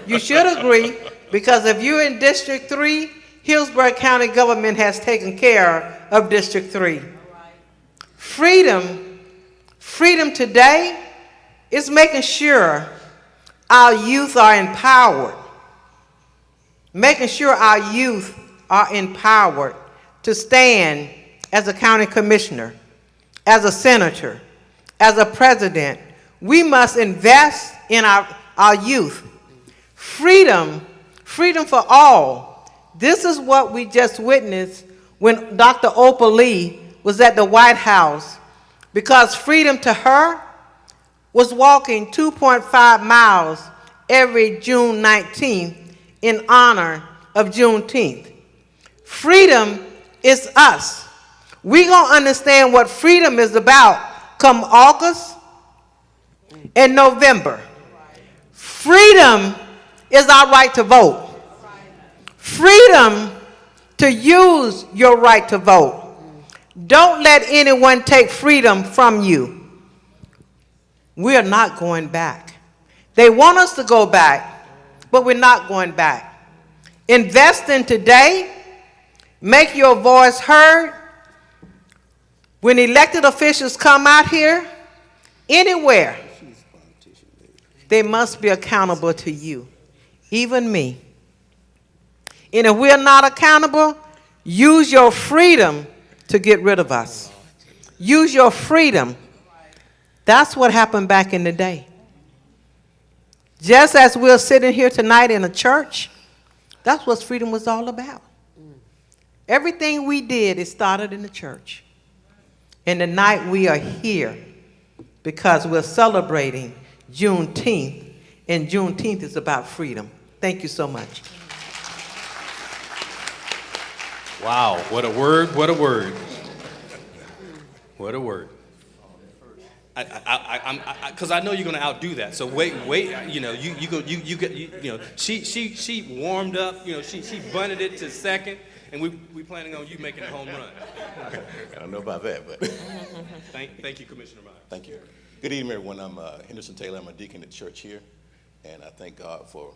You should agree, because if you're in District 3, Hillsborough County government has taken care of District 3. Freedom today is making sure our youth are empowered. Making sure our youth are empowered to stand as a county commissioner, as a senator, as a president. We must invest in our youth. Freedom for all. This is what we just witnessed when Dr. Oprah Lee was at the White House, because freedom to her was walking 2.5 miles every June 19th in honor of Juneteenth. Freedom is us. We're going to understand what freedom is about come August and November. Freedom is our right to vote. Freedom to use your right to vote. Don't let anyone take freedom from you. We are not going back. They want us to go back, but we're not going back. Invest in today. Make your voice heard. When elected officials come out here, anywhere, they must be accountable to you, even me. And if we're not accountable, use your freedom to get rid of us. Use your freedom. That's what happened back in the day. Just as we're sitting here tonight in a church, that's what freedom was all about. Everything we did, it started in the church. And tonight we are here because we're celebrating Juneteenth, and Juneteenth is about freedom. Thank you so much. Wow, what a word, what a word. What a word. Because I know you're going to outdo that. So wait, she warmed up, she bunted it to second, and we planning on you making a home run. I don't know about that, but. Thank you, Commissioner Myers. Thank you. Good evening, everyone. I'm Henderson Taylor. I'm a deacon at church here, and I thank God for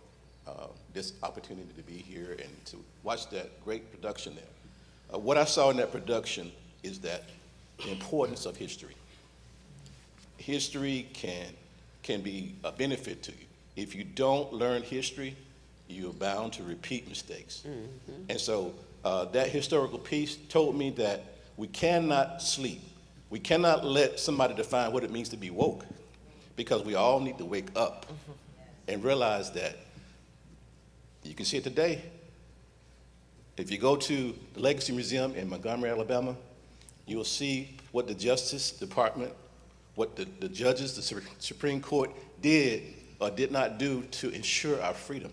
this opportunity to be here and to watch that great production there. What I saw in that production is that the importance of history. History can be a benefit to you. If you don't learn history, you're bound to repeat mistakes. Mm-hmm. And so that historical piece told me that we cannot sleep. We cannot let somebody define what it means to be woke, because we all need to wake up and realize that you can see it today. If you go to the Legacy Museum in Montgomery, Alabama, you'll see what the Justice Department, what the judges, the Supreme Court did or did not do to ensure our freedom.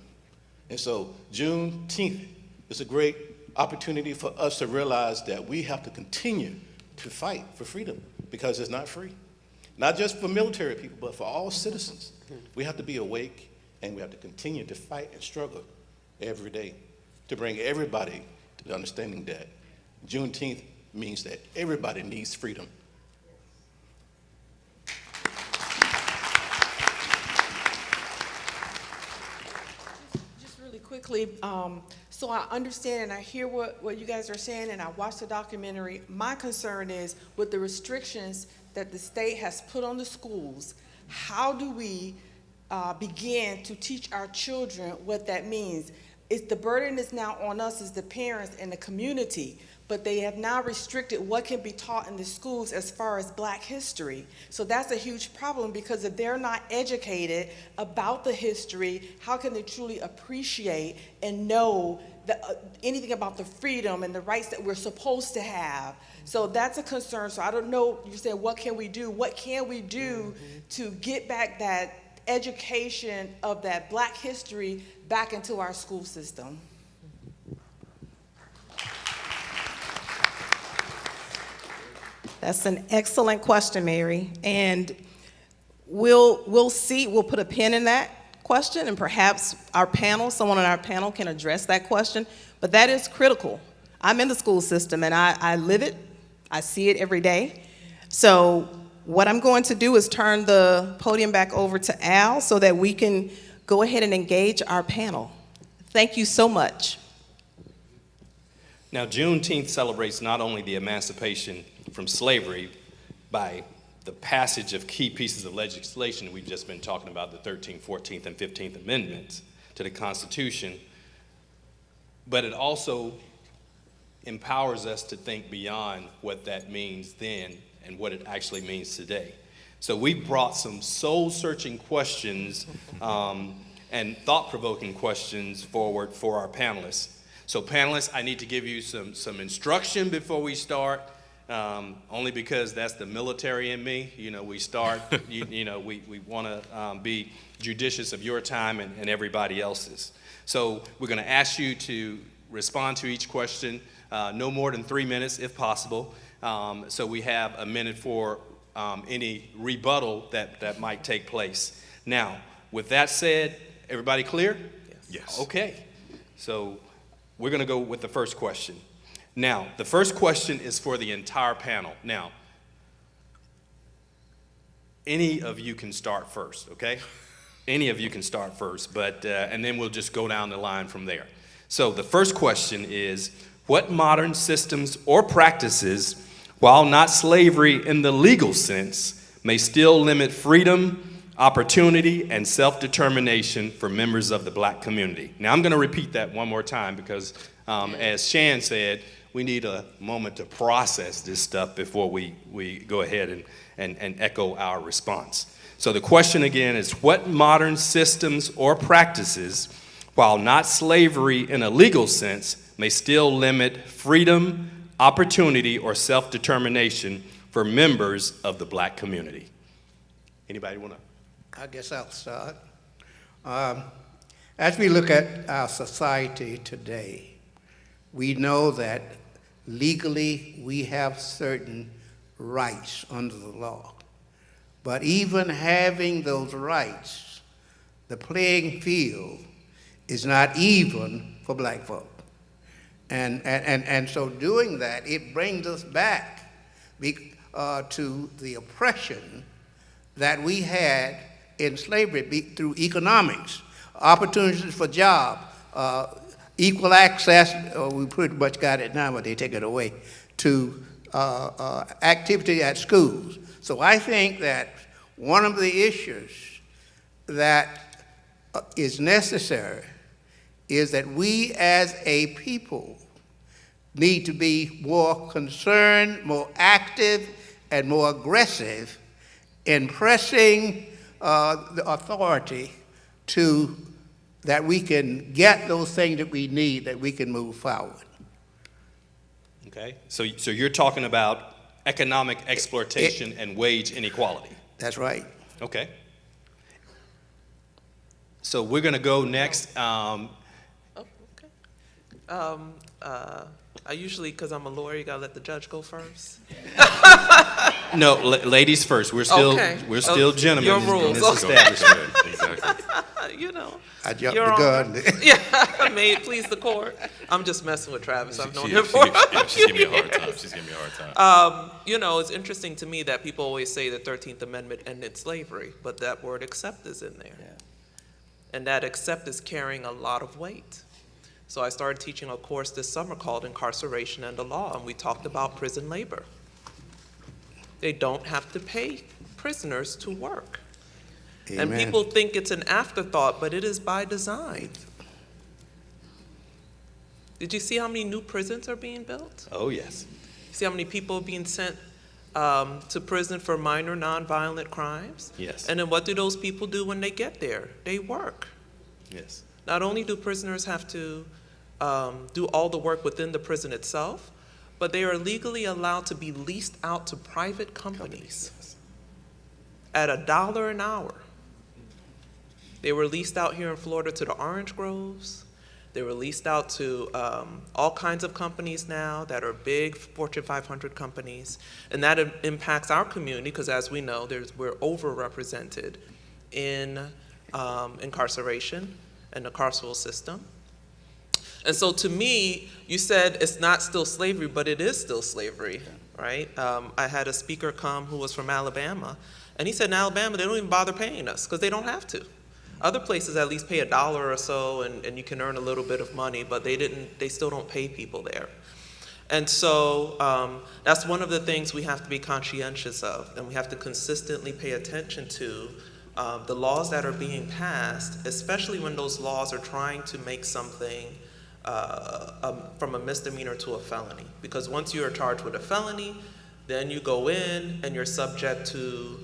And so Juneteenth is a great opportunity for us to realize that we have to continue to fight for freedom because it's not free. Not just for military people, but for all citizens. We have to be awake and we have to continue to fight and struggle every day to bring everybody to the understanding that Juneteenth means that everybody needs freedom. Just really quickly, so I understand and I hear what you guys are saying, and I watched the documentary. My concern is with the restrictions that the state has put on the schools, how do we begin to teach our children what that means? The burden is now on us as the parents and the community, but they have now restricted what can be taught in the schools as far as Black history. So that's a huge problem, because if they're not educated about the history, how can they truly appreciate and know anything about the freedom and the rights that we're supposed to have? So that's a concern. So I don't know, you said, what can we do? What can we do to get back that education of that Black history back into our school system? That's an excellent question, Mary. And we'll see, we'll put a pin in that question, and perhaps our panel, someone on our panel can address that question. But that is critical. I'm in the school system and I live it. I see it every day. So what I'm going to do is turn the podium back over to Al so that we can go ahead and engage our panel. Thank you so much. Now, Juneteenth celebrates not only the emancipation from slavery by the passage of key pieces of legislation we've just been talking about, the 13th, 14th, and 15th Amendments to the Constitution, but it also empowers us to think beyond what that means then and what it actually means today. So we brought some soul-searching questions and thought-provoking questions forward for our panelists. So panelists, I need to give you some instruction before we start, only because that's the military in me. You know, we start, we want to be judicious of your time and everybody else's. So we're going to ask you to respond to each question, no more than 3 minutes if possible. So we have a minute for any rebuttal that might take place. Now, with that said, everybody clear? Yes. Okay. So we're going to go with the first question. Now, the first question is for the entire panel. Now, any of you can start first, okay? Any of you can start first, but and then we'll just go down the line from there. So the first question is, what modern systems or practices, while not slavery in the legal sense, may still limit freedom, opportunity, and self-determination for members of the Black community? Now, I'm going to repeat that one more time because, as Shan said, we need a moment to process this stuff before we go ahead and echo our response. So the question again is, what modern systems or practices, while not slavery in a legal sense, may still limit freedom, opportunity, or self-determination for members of the Black community? Anybody want to? I guess I'll start. As we look at our society today, we know that legally we have certain rights under the law. But even having those rights, the playing field is not even for Black folk. And so doing that, it brings us back to the oppression that we had in slavery through economics, opportunities for job, equal access, we pretty much got it now, but they take it away, to activity at schools. So I think that one of the issues that is necessary is that we as a people need to be more concerned, more active, and more aggressive in pressing the authority to that we can get those things that we need, that we can move forward. Okay, so you're talking about economic exploitation and wage inequality. That's right. Okay. So we're going to go next. I usually, because I'm a lawyer, you gotta let the judge go first. No, ladies first. We're still gentlemen. Your in rules. this Okay. establishment. Exactly. You know. I jumped Your the Honor. gun. Yeah, may it please the court. I'm just messing with Travis. I've known him She's for giving me a hard time. She's giving me a hard time. You know, it's interesting to me that people always say the 13th Amendment ended slavery, but that word accept is in there. And that accept is carrying a lot of weight. So I started teaching a course this summer called Incarceration and the Law, and we talked about prison labor. They don't have to pay prisoners to work. Amen. And people think it's an afterthought, but it is by design. Did you see how many new prisons are being built? Oh, yes. See how many people are being sent to prison for minor nonviolent crimes? Yes. And then what do those people do when they get there? They work. Yes. Not only do prisoners have to do all the work within the prison itself, but they are legally allowed to be leased out to private companies at $1 an hour. They were leased out here in Florida to the orange groves. They were leased out to all kinds of companies now that are big Fortune 500 companies. And that impacts our community because, as we know, we're overrepresented in incarceration and the carceral system. And so to me, you said it's not still slavery, but it is still slavery, right? I had a speaker come who was from Alabama, and he said in Alabama, they don't even bother paying us because they don't have to. Other places at least pay $1 or so, and you can earn a little bit of money, but they still don't pay people there. And so that's one of the things we have to be conscientious of, and we have to consistently pay attention to the laws that are being passed, especially when those laws are trying to make something from a misdemeanor to a felony. Because once you are charged with a felony, then you go in and you're subject to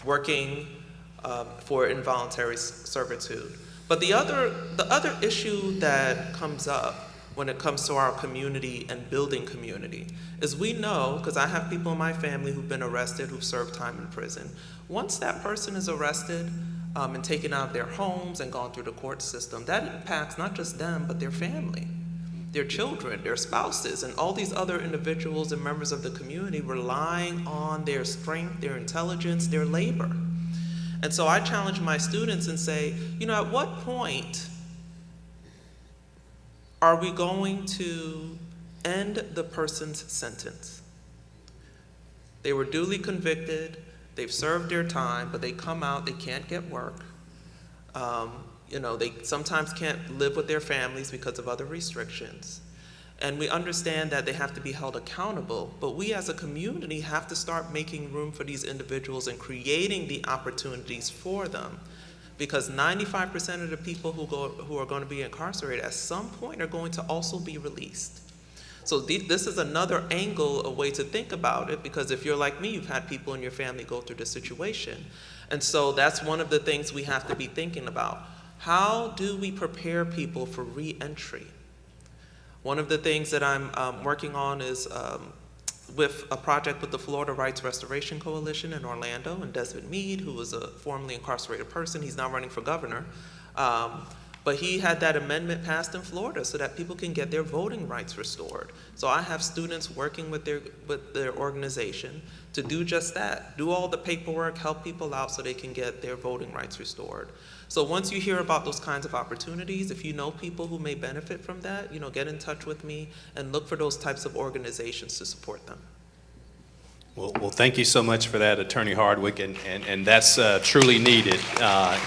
working for involuntary servitude. But the other issue that comes up when it comes to our community and building community is we know, because I have people in my family who've been arrested, who've served time in prison. Once that person is arrested and taken out of their homes and gone through the court system, that impacts not just them, but their family, their children, their spouses, and all these other individuals and members of the community relying on their strength, their intelligence, their labor. And so I challenge my students and say, you know, at what point are we going to end the person's sentence? They were duly convicted, they've served their time, but they come out, they can't get work. You know, they sometimes can't live with their families because of other restrictions. And we understand that they have to be held accountable, but we as a community have to start making room for these individuals and creating the opportunities for them. Because 95% of the people who are going to be incarcerated at some point are going to also be released. So this is another angle, a way to think about it, because if you're like me, you've had people in your family go through this situation. And so that's one of the things we have to be thinking about. How do we prepare people for re-entry? One of the things that I'm working on is with a project with the Florida Rights Restoration Coalition in Orlando, and Desmond Meade, who was a formerly incarcerated person. He's now running for governor. But he had that amendment passed in Florida so that people can get their voting rights restored. So I have students working with their organization to do just that, do all the paperwork, help people out so they can get their voting rights restored. So once you hear about those kinds of opportunities, if you know people who may benefit from that, you know, get in touch with me and look for those types of organizations to support them. Well, thank you so much for that, Attorney Hardwick, and that's truly needed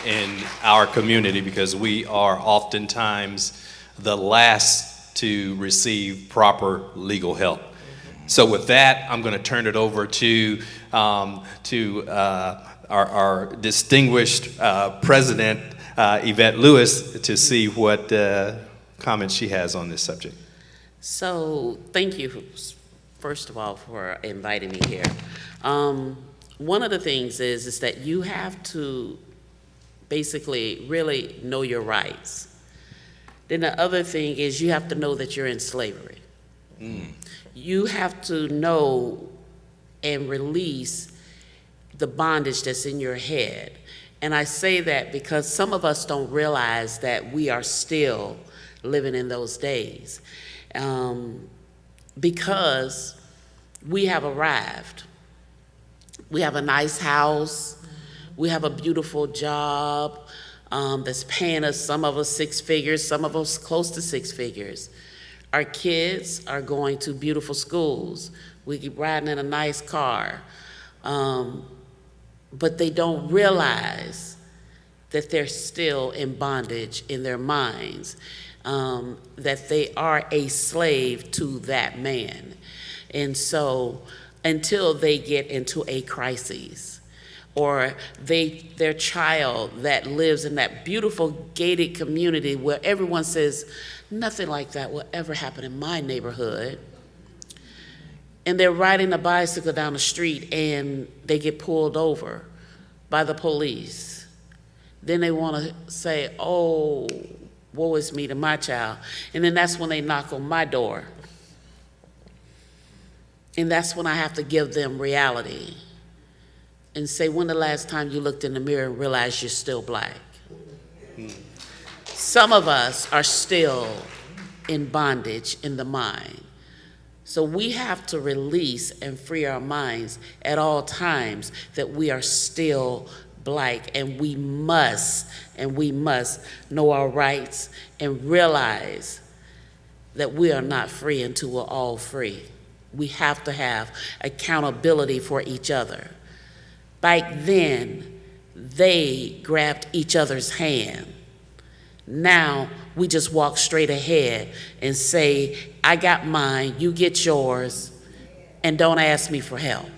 in our community because we are oftentimes the last to receive proper legal help. So with that, I'm going to turn it over to our distinguished President, Yvette Lewis, to see what comments she has on this subject. So thank you, first of all, for inviting me here. One of the things is that you have to basically really know your rights. Then the other thing is you have to know that you're in slavery. You have to know and release the bondage that's in your head. And I say that because some of us don't realize that we are still living in those days, because we have arrived. We have a nice house. We have a beautiful job that's paying us, some of us 6 figures, some of us close to 6 figures. Our kids are going to beautiful schools. We keep riding in a nice car. But they don't realize that they're still in bondage in their minds, that they are a slave to that man. And so until they get into a crisis, or their child that lives in that beautiful gated community where everyone says, nothing like that will ever happen in my neighborhood, and they're riding a bicycle down the street and they get pulled over by the police, then they want to say, oh, woe is me to my child. And then that's when they knock on my door. And that's when I have to give them reality and say, when the last time you looked in the mirror and realized you're still black? Some of us are still in bondage in the mind. So we have to release and free our minds at all times that we are still black, and we must know our rights and realize that we are not free until we're all free. We have to have accountability for each other. Back then, they grabbed each other's hand. Now, we just walk straight ahead and say, I got mine, you get yours, and don't ask me for help.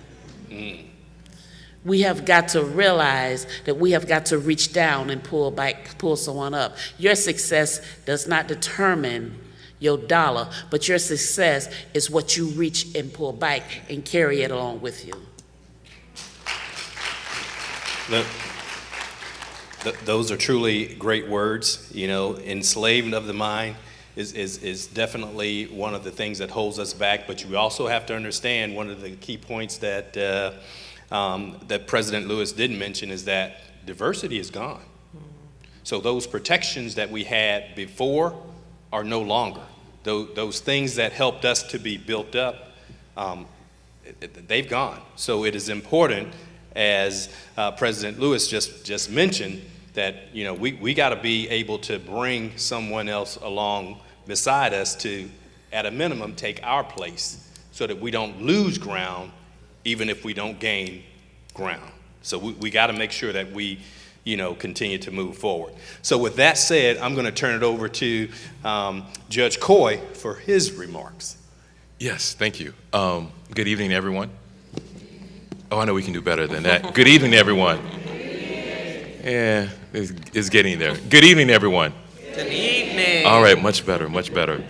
We have got to realize that we have got to reach down and pull someone up. Your success does not determine your dollar, but your success is what you reach and pull back and carry it along with you. Those are truly great words. You know, enslavement of the mind is definitely one of the things that holds us back. But you also have to understand one of the key points that that President Lewis didn't mention is that diversity is gone. So those protections that we had before are no longer. Those things that helped us to be built up, they've gone. So it is important, as President Lewis just mentioned, that we got to be able to bring someone else along beside us to, at a minimum, take our place, so that we don't lose ground, even if we don't gain ground. So we got to make sure that we continue to move forward. So with that said, I'm going to turn it over to Judge Coy for his remarks. Yes, thank you. Good evening, everyone. Oh, I know we can do better than that. Good evening, everyone. Yeah, it's getting there. Good evening, everyone. Good evening. All right, much better, much better.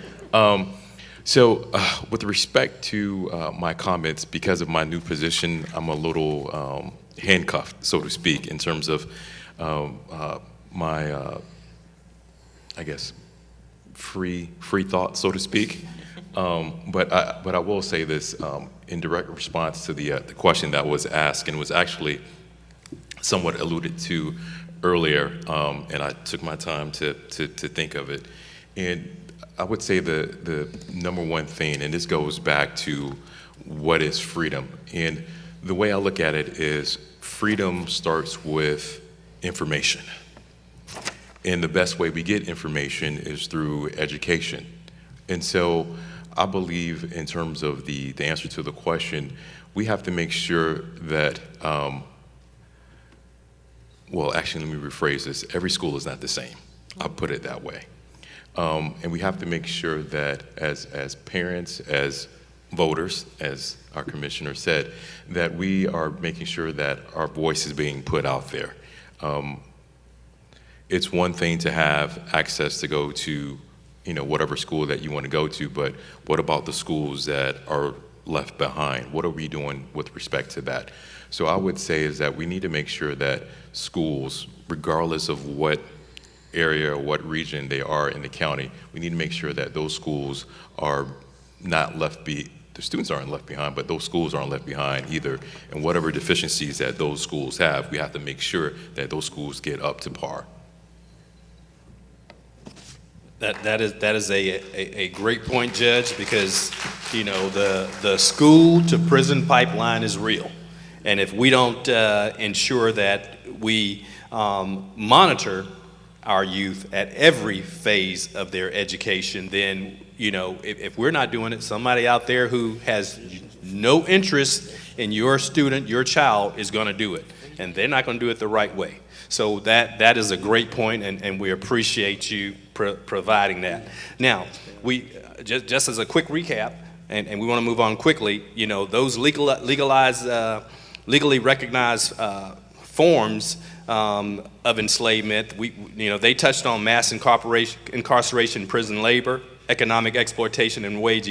So with respect to my comments, because of my new position, I'm a little handcuffed, so to speak, in terms of my, I guess, free thought, so to speak. But I will say this in direct response to the question that was asked, and was actually somewhat alluded to earlier, and I took my time to think of it. And I would say the number one thing, and this goes back to what is freedom. And the way I look at it is freedom starts with information. And the best way we get information is through education. And so I believe, in terms of the answer to the question, we have to make sure that, well, actually, let me rephrase this. Every school is not the same. I'll put it that way. And we have to make sure that as parents, as voters, as our commissioner said, that we are making sure that our voice is being put out there. It's one thing to have access to go to, whatever school that you want to go to, but what about the schools that are left behind? What are we doing with respect to that? So I would say is that we need to make sure that schools, regardless of what area or what region they are in the county, we need to make sure that those schools are not left the students aren't left behind, but those schools aren't left behind either. And whatever deficiencies that those schools have, we have to make sure that those schools get up to par. That is a great point, Judge, because the school to prison pipeline is real, and if we don't ensure that we monitor our youth at every phase of their education, then if we're not doing it, somebody out there who has no interest in your student, your child, is going to do it, and they're not going to do it the right way. So that is a great point, and we appreciate you providing that. Now, we just as a quick recap, and we want to move on quickly. Those legally recognized forms of enslavement. They touched on mass incarceration, prison labor, economic exploitation, and wage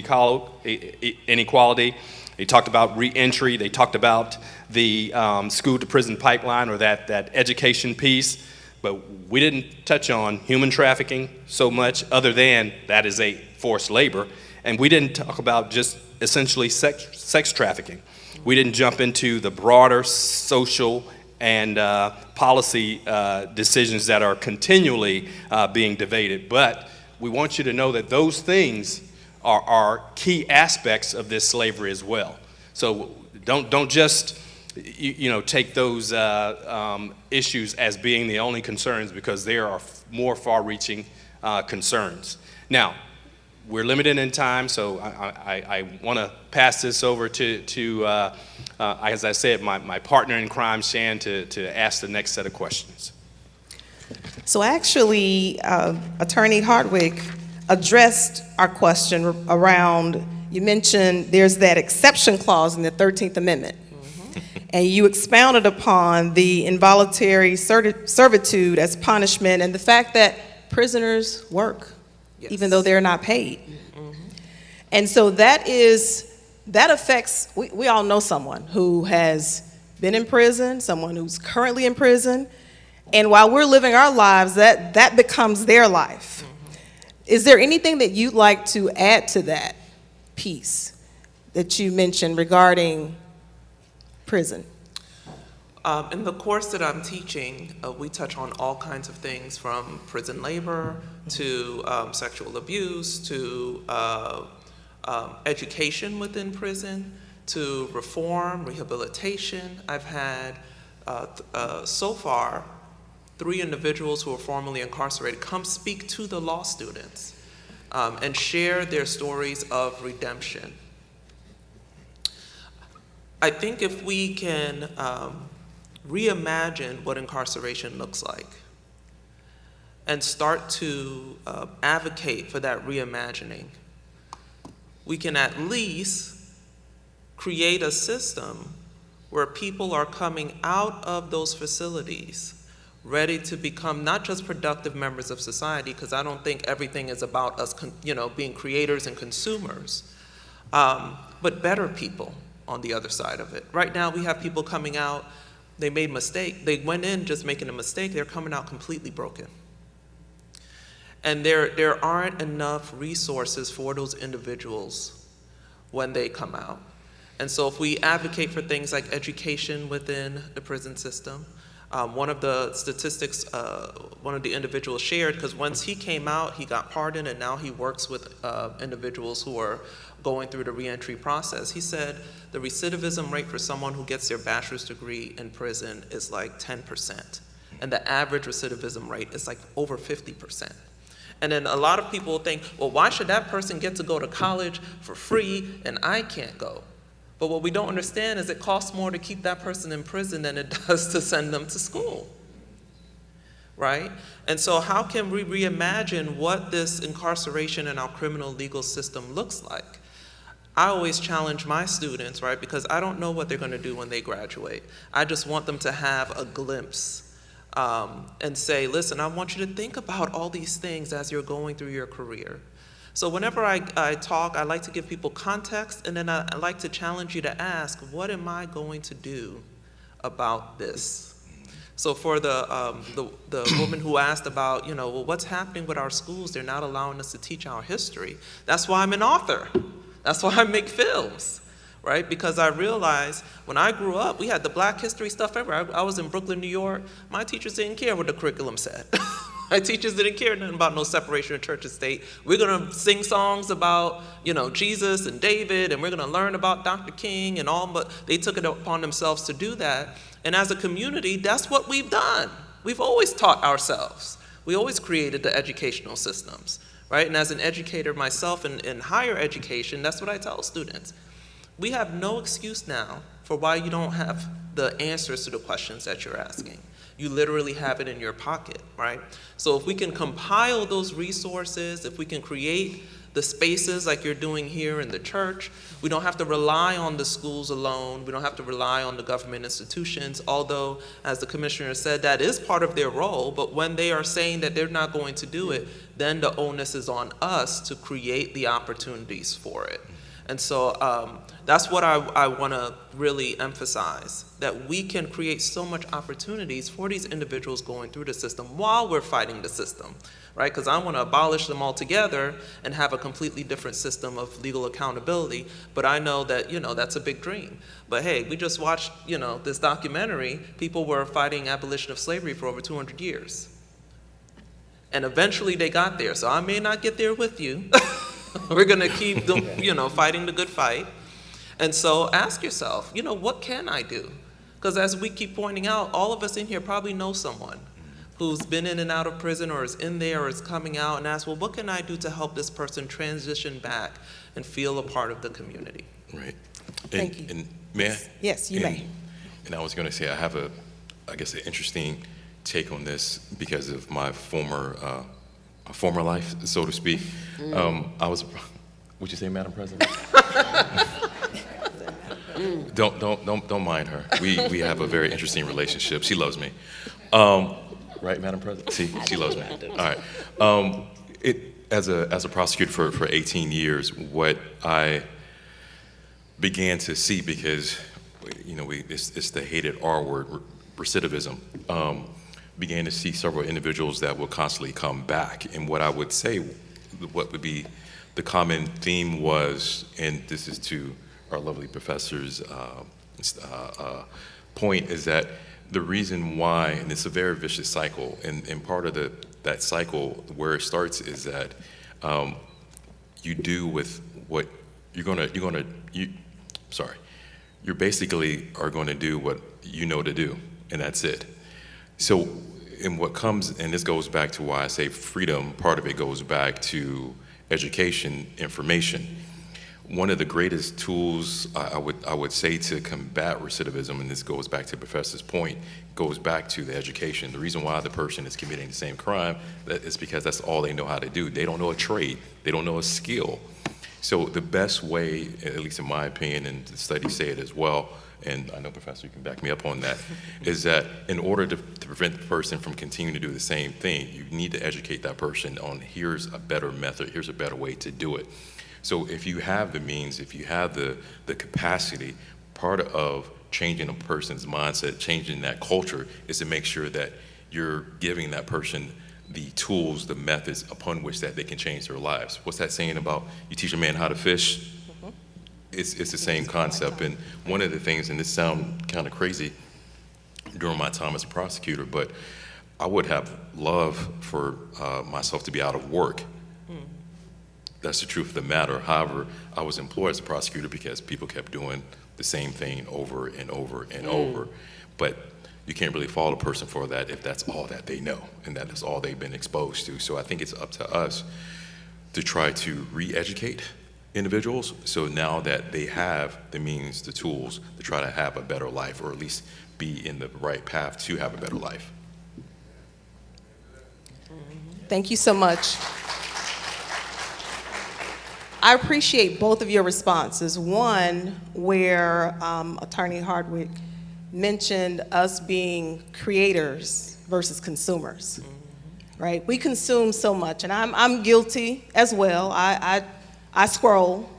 inequality. They talked about reentry. They talked about the school to prison pipeline, or that education piece. But we didn't touch on human trafficking so much, other than that is a forced labor. And we didn't talk about just essentially sex trafficking. We didn't jump into the broader social and policy decisions that are continually being debated. But we want you to know that those things are key aspects of this slavery as well. So don't just take those issues as being the only concerns, because there are more far-reaching concerns. Now, we're limited in time, so I want to pass this over to as I said, my partner in crime, Shan, to ask the next set of questions. So actually, Attorney Hardwick addressed our question around, you mentioned there's that exception clause in the 13th Amendment. And you expounded upon the involuntary servitude as punishment and the fact that prisoners work, even though they're not paid. And so that affects, we all know someone who has been in prison, someone who's currently in prison, and while we're living our lives, that becomes their life. Is there anything that you'd like to add to that piece that you mentioned regarding prison? In the course that I'm teaching, we touch on all kinds of things, from prison labor to sexual abuse to education within prison to reform, rehabilitation. I've had so far 3 individuals who are formerly incarcerated come speak to the law students and share their stories of redemption. I think if we can reimagine what incarceration looks like and start to advocate for that reimagining, we can at least create a system where people are coming out of those facilities ready to become not just productive members of society, because I don't think everything is about us being creators and consumers, but better people on the other side of it. Right now we have people coming out, they made a mistake, they went in just making a mistake, they're coming out completely broken. And there aren't enough resources for those individuals when they come out. And so if we advocate for things like education within the prison system, one of the statistics one of the individuals shared, because once he came out, he got pardoned, and now he works with individuals who are going through the reentry process. He said the recidivism rate for someone who gets their bachelor's degree in prison is like 10%, and the average recidivism rate is like over 50%. And then a lot of people think, well, why should that person get to go to college for free and I can't go? But what we don't understand is it costs more to keep that person in prison than it does to send them to school, right? And so how can we reimagine what this incarceration in our criminal legal system looks like? I always challenge my students, right, because I don't know what they're going to do when they graduate. I just want them to have a glimpse and say, listen, I want you to think about all these things as you're going through your career. So whenever I talk, I like to give people context, and then I like to challenge you to ask, what am I going to do about this? So for the woman who asked about, well, what's happening with our schools? They're not allowing us to teach our history. That's why I'm an author. That's why I make films, right? Because I realized when I grew up, we had the Black history stuff everywhere. I was in Brooklyn, New York. My teachers didn't care what the curriculum said, My teachers didn't care nothing about no separation of church and state. We're going to sing songs about, Jesus and David, and we're going to learn about Dr. King and all, but they took it upon themselves to do that. And as a community, that's what we've done. We've always taught ourselves. We always created the educational systems, right? And as an educator myself in higher education, that's what I tell students. We have no excuse now for why you don't have the answers to the questions that you're asking. You literally have it in your pocket, right? So if we can compile those resources, if we can create the spaces like you're doing here in the church, we don't have to rely on the schools alone. We don't have to rely on the government institutions, although, as the commissioner said, that is part of their role. But when they are saying that they're not going to do it, then the onus is on us to create the opportunities for it. And so that's what I want to really emphasize, that we can create so much opportunities for these individuals going through the system while we're fighting the system, right? Because I want to abolish them altogether and have a completely different system of legal accountability. But I know that, that's a big dream. But hey, we just watched, this documentary. People were fighting abolition of slavery for over 200 years. And eventually they got there. So I may not get there with you. We're going to keep, fighting the good fight. And so ask yourself, what can I do? Because as we keep pointing out, all of us in here probably know someone who's been in and out of prison or is in there or is coming out, and ask, well, what can I do to help this person transition back and feel a part of the community? Right. Thank you. And may I? Yes, you may. And I was going to say, I have an interesting take on this because of my former life, so to speak. Would you say, Madam President? Don't mind her. We have a very interesting relationship. She loves me. Right, Madam President? See, she loves me. All right. As a prosecutor for 18 years, what I began to see, because it's the hated R word, recidivism. Began to see several individuals that will constantly come back. And what I would say, what would be the common theme was, and this is to our lovely professor's point, is that the reason why, and it's a very vicious cycle, and part of that cycle where it starts is that you do with what you basically are going to do what you know to do, and that's it. So, and what comes, and this goes back to why I say freedom, part of it goes back to education, information. One of the greatest tools I would say to combat recidivism, and this goes back to the professor's point, goes back to the education. The reason why the person is committing the same crime is because that's all they know how to do. They don't know a trade. They don't know a skill. So the best way, at least in my opinion, and the studies say it as well, and I know, Professor, you can back me up on that, is that in order to prevent the person from continuing to do the same thing, you need to educate that person on here's a better method, here's a better way to do it. So if you have the means, if you have the capacity, part of changing a person's mindset, changing that culture, is to make sure that you're giving that person the tools, the methods upon which that they can change their lives. What's that saying about you teach a man how to fish? It's the same concept. And one of the things, and this sounds kind of crazy during my time as a prosecutor, but I would have loved for myself to be out of work. That's the truth of the matter. However, I was employed as a prosecutor because people kept doing the same thing over and over and over. But you can't really fault a person for that if that's all that they know and that is all they've been exposed to. So I think it's up to us to try to re-educate individuals, so now that they have the means, the tools to try to have a better life, or at least be in the right path to have a better life. Thank you so much. I appreciate both of your responses. One, where Attorney Hardwick mentioned us being creators versus consumers, right? We consume so much, and I'm guilty as well. I scroll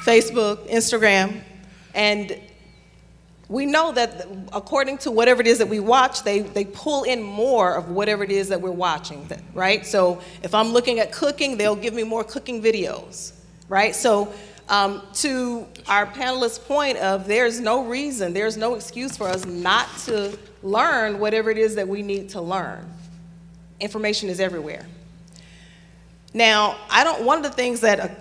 Facebook, Instagram, and we know that according to whatever it is that we watch, they pull in more of whatever it is that we're watching, right? So if I'm looking at cooking, they'll give me more cooking videos, right? So to our panelists' point of there's no reason, there's no excuse for us not to learn whatever it is that we need to learn. Information is everywhere. Now, one of the things that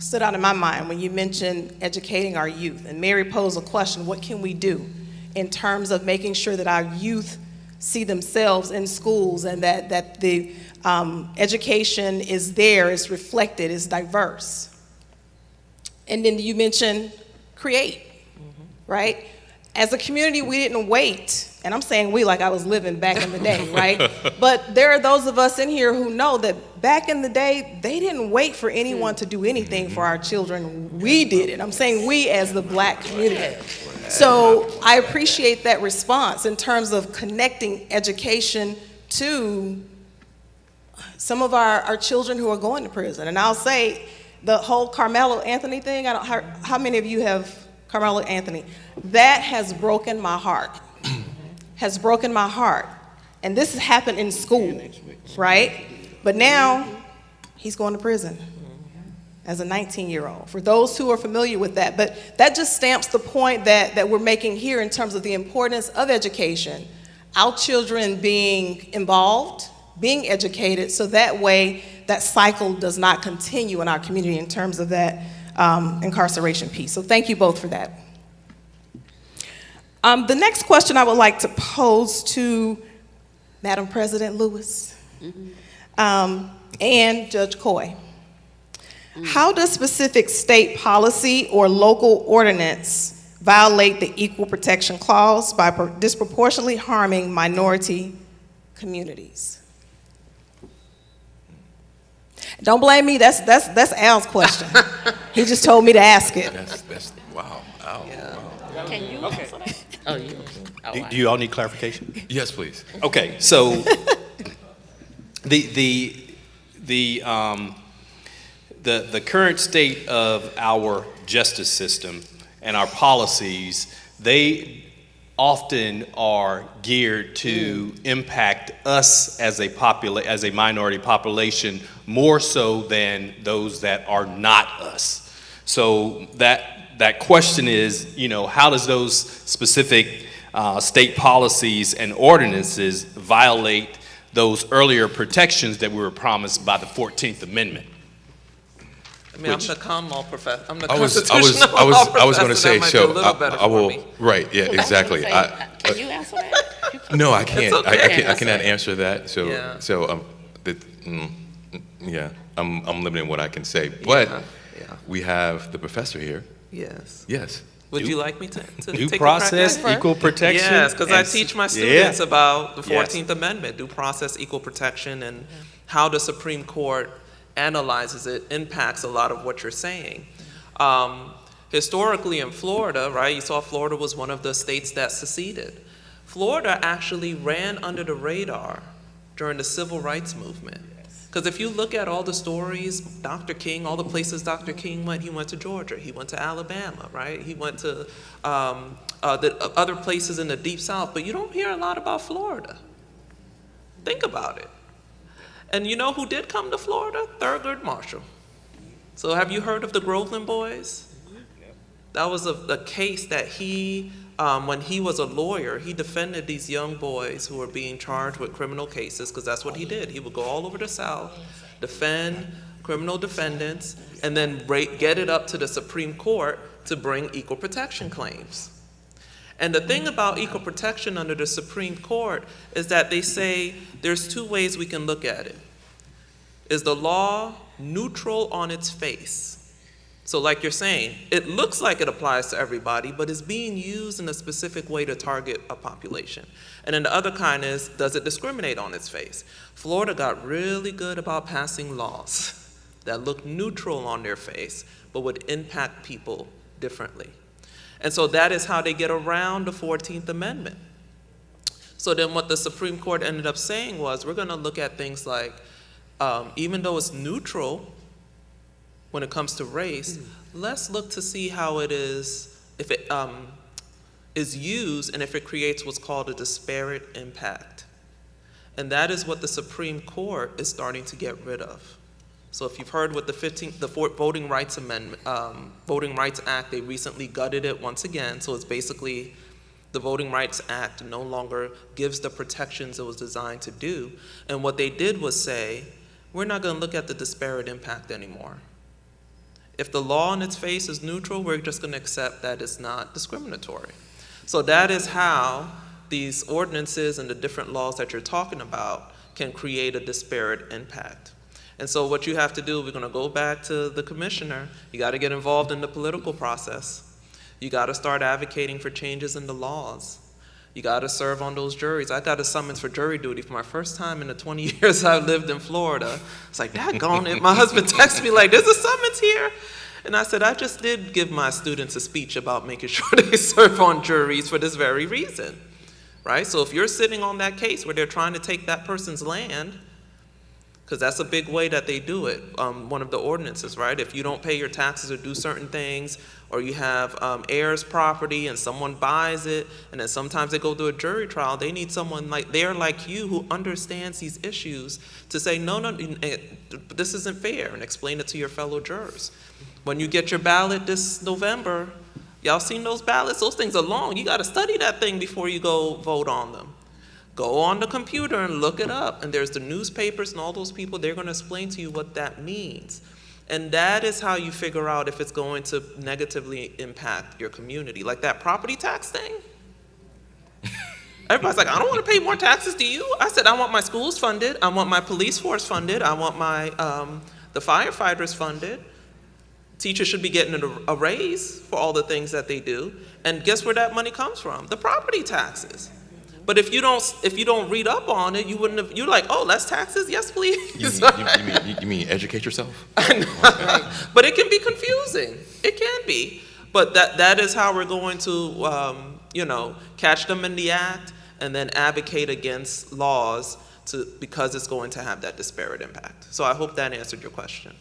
stood out in my mind when you mentioned educating our youth, and Mary posed a question, what can we do in terms of making sure that our youth see themselves in schools and that the education is there, is reflected, is diverse. And then you mentioned create, right? As a community, we didn't wait, and I'm saying we like I was living back in the day, right? But there are those of us in here who know that back in the day, they didn't wait for anyone to do anything for our children. We did it. I'm saying we as the Black community. So I appreciate that response in terms of connecting education to some of our children who are going to prison. And I'll say the whole Carmelo Anthony thing, how many of you have Carmelo Anthony? That has broken my heart, has broken my heart. And this has happened in school, right? But now he's going to prison as a 19-year-old, for those who are familiar with that. But that just stamps the point that we're making here in terms of the importance of education, our children being involved, being educated, so that way that cycle does not continue in our community in terms of that incarceration piece. So thank you both for that. The next question I would like to pose to Madam President Lewis and Judge Coy. How does specific state policy or local ordinance violate the Equal Protection Clause by disproportionately harming minority communities? Don't blame me, that's Al's question. He just told me to ask it. That's wow. Wow. Can you answer that? Oh, you. Oh, Do you all need clarification? Yes, please. Okay, so the current state of our justice system and our policies, they often are geared to impact us as a minority population more so than those that are not us. So that question is, how does those specific state policies and ordinances violate those earlier protections that we were promised by the 14th Amendment? I mean, I'm the common law professor. I'm the I was going to say, so I will. Right. Yeah. Exactly. Can you answer that? No, I can't. Okay. I cannot answer that. So Yeah. I'm limiting what I can say. But we have the professor here. Yes. Yes. Would you like me to due take process, a crack? equal protection? Yes, because I teach my students about the 14th Yes. Amendment, due process, equal protection, and how the Supreme Court analyzes it, impacts a lot of what you're saying. Historically in Florida, right, you saw Florida was one of the states that seceded. Florida actually ran under the radar during the Civil Rights Movement. Because if you look at all the stories, Dr. King, all the places Dr. King went, he went to Georgia, he went to Alabama, right? He went to the other places in the Deep South, but you don't hear a lot about Florida. Think about it. And you know who did come to Florida? Thurgood Marshall. So have you heard of the Groveland Boys? That was a case that he, when he was a lawyer, he defended these young boys who were being charged with criminal cases, because that's what he did. He would go all over the South, defend criminal defendants, and then get it up to the Supreme Court to bring equal protection claims. And the thing about equal protection under the Supreme Court is that they say there's two ways we can look at it. Is the law neutral on its face? So like you're saying, it looks like it applies to everybody, but it's being used in a specific way to target a population. And then the other kind is, does it discriminate on its face? Florida got really good about passing laws that look neutral on their face, but would impact people differently. And so that is how they get around the 14th Amendment. So then what the Supreme Court ended up saying was, we're going to look at things like, even though it's neutral when it comes to race, let's look to see how it is, if it is used and if it creates what's called a disparate impact. And that is what the Supreme Court is starting to get rid of. So if you've heard with the Voting Rights Act, they recently gutted it once again. So it's basically The Voting Rights Act no longer gives the protections it was designed to do. And what they did was say, we're not going to look at the disparate impact anymore. If the law on its face is neutral, we're just going to accept that it's not discriminatory. So that is how these ordinances and the different laws that you're talking about can create a disparate impact. And so what you have to do, we're going to go back to the commissioner, you got to get involved in the political process. You got to start advocating for changes in the laws. You got to serve on those juries. I got a summons for jury duty for my first time in the 20 years I lived in Florida. It's like, daggone it. My husband texted me like, there's a summons here. And I said, I just did give my students a speech about making sure they serve on juries for this very reason, right? So if you're sitting on that case where they're trying to take that person's land, because that's a big way that they do it, one of the ordinances, right? If you don't pay your taxes or do certain things, or you have heirs property and someone buys it, and then sometimes they go to a jury trial, they need someone like you who understands these issues to say, no, this isn't fair, and explain it to your fellow jurors. When you get your ballot this November, y'all seen those ballots? Those things are long. You got to study that thing before you go vote on them. Go on the computer and look it up. And there's the newspapers and all those people, they're going to explain to you what that means. And that is how you figure out if it's going to negatively impact your community. Like that property tax thing. Everybody's like, I don't want to pay more taxes, do you? I said, I want my schools funded. I want my police force funded. I want my the firefighters funded. Teachers should be getting a raise for all the things that they do. And guess where that money comes from? The property taxes. But if you don't read up on it, you wouldn't have. You're like, oh, less taxes, yes, please. You mean educate yourself? But it can be confusing. It can be. But that is how we're going to, catch them in the act and then advocate against laws because it's going to have that disparate impact. So I hope that answered your question.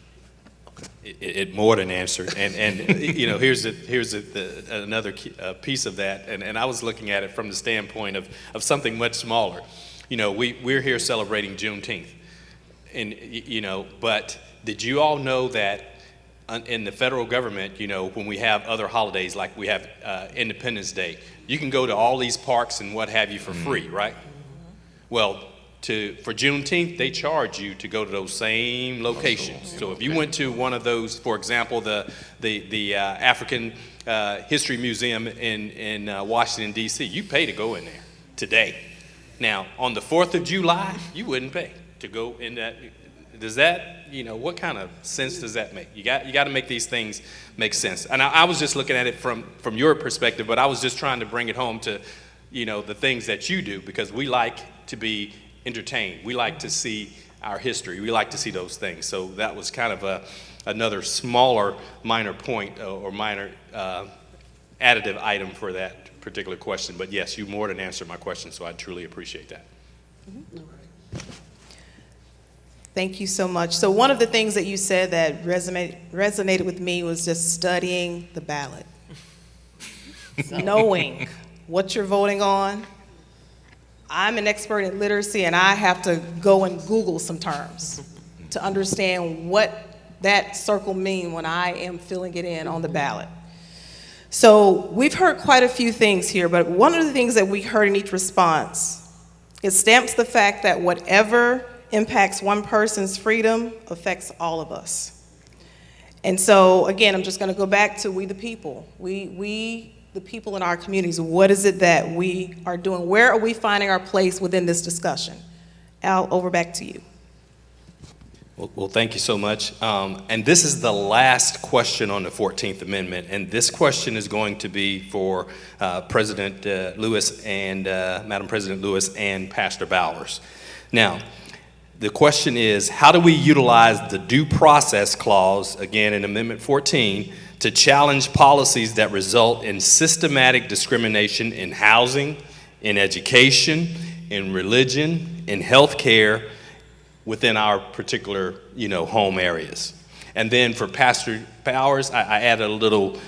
It more than answered, and here's another piece of that, and I was looking at it from the standpoint of something much smaller. We're here celebrating Juneteenth, and but did you all know that in the federal government, when we have other holidays like we have Independence Day, you can go to all these parks and what have you for free, right? Well, for Juneteenth, they charge you to go to those same locations. So if you went to one of those, for example, the African History Museum in Washington, D.C., you pay to go in there today. Now, on the 4th of July, you wouldn't pay to go in that. Does that, what kind of sense does that make? You got to make these things make sense. And I was just looking at it from your perspective, but I was just trying to bring it home to, the things that you do, because we like to be entertained. We like to see our history. We like to see those things. So that was kind of another smaller minor point or minor additive item for that particular question. But yes, you more than answered my question, so I truly appreciate that. Thank you so much. So one of the things that you said that resonated with me was just studying the ballot. Knowing what you're voting on. I'm an expert in literacy, and I have to go and Google some terms to understand what that circle means when I am filling it in on the ballot. So we've heard quite a few things here, but one of the things that we heard in each response, it stamps the fact that whatever impacts one person's freedom affects all of us. And so, again, I'm just going to go back to we the people. We the people in our communities, what is it that we are doing? Where are we finding our place within this discussion? Al, over back to you. Well, thank you so much. And this is the last question on the 14th Amendment, and this question is going to be for President Lewis and Madam President Lewis and Pastor Bowers. Now, the question is, how do we utilize the due process clause, again in Amendment 14, to challenge policies that result in systematic discrimination in housing, in education, in religion, in health care, within our particular, home areas? And then for Pastor Bowers, I add a little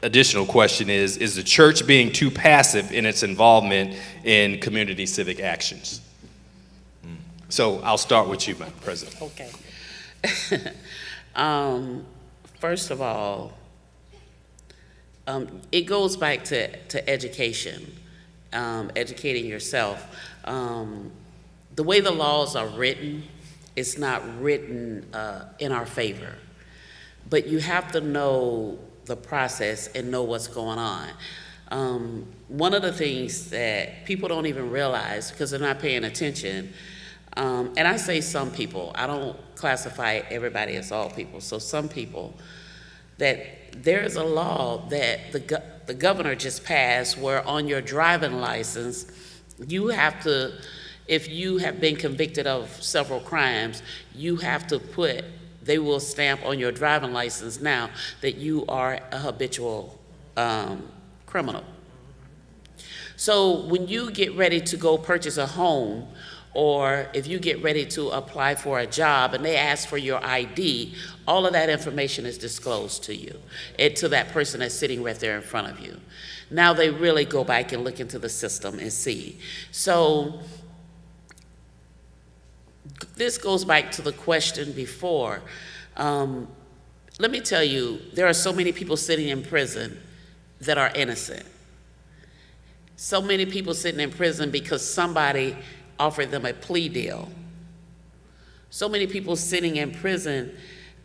additional question is the church being too passive in its involvement in community civic actions? So I'll start with you, Madam President. Okay. First of all, it goes back to education, educating yourself. The way the laws are written, it's not written in our favor. But you have to know the process and know what's going on. One of the things that people don't even realize because they're not paying attention, and I say some people, I don't classify everybody as all people, so some people, that there's a law that the governor just passed where on your driving license, you have to, if you have been convicted of several crimes, you have to put, they will stamp on your driving license now that you are a habitual criminal. So when you get ready to go purchase a home, or if you get ready to apply for a job and they ask for your ID, all of that information is disclosed to you, and to that person that's sitting right there in front of you. Now they really go back and look into the system and see. So this goes back to the question before. Let me tell you, there are so many people sitting in prison that are innocent. So many people sitting in prison because somebody offered them a plea deal. So many people sitting in prison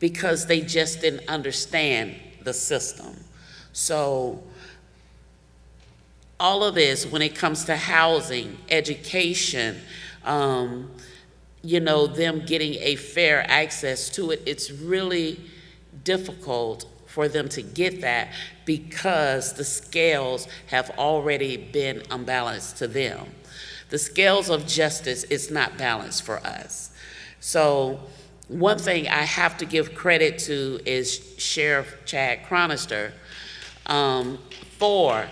because they just didn't understand the system. So all of this, when it comes to housing, education, you know, them getting a fair access to it, it's really difficult for them to get that because the scales have already been unbalanced to them. The scales of justice is not balanced for us. So one thing I have to give credit to is Sheriff Chad Chronister for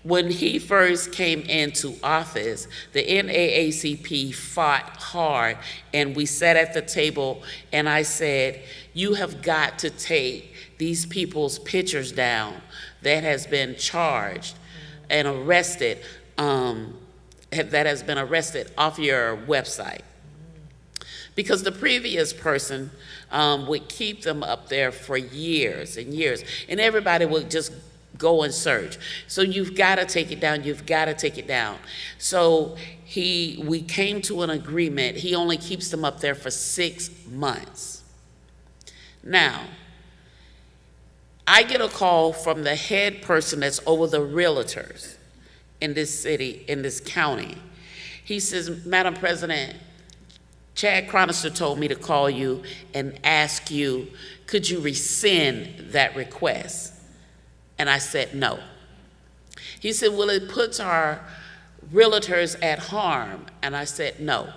when he first came into office, the NAACP fought hard, and we sat at the table and I said, you have got to take these people's pictures down that has been charged and arrested, that has been arrested off your website. Because the previous person would keep them up there for years and years, and everybody would just go and search. So you've got to take it down, you've got to take it down. So we came to an agreement. He only keeps them up there for 6 months. Now, I get a call from the head person that's over the realtors in this city, in this county. He says, Madam President, Chad Chronister told me to call you and ask you, could you rescind that request? And I said, no. He said, well, it puts our realtors at harm. And I said, no.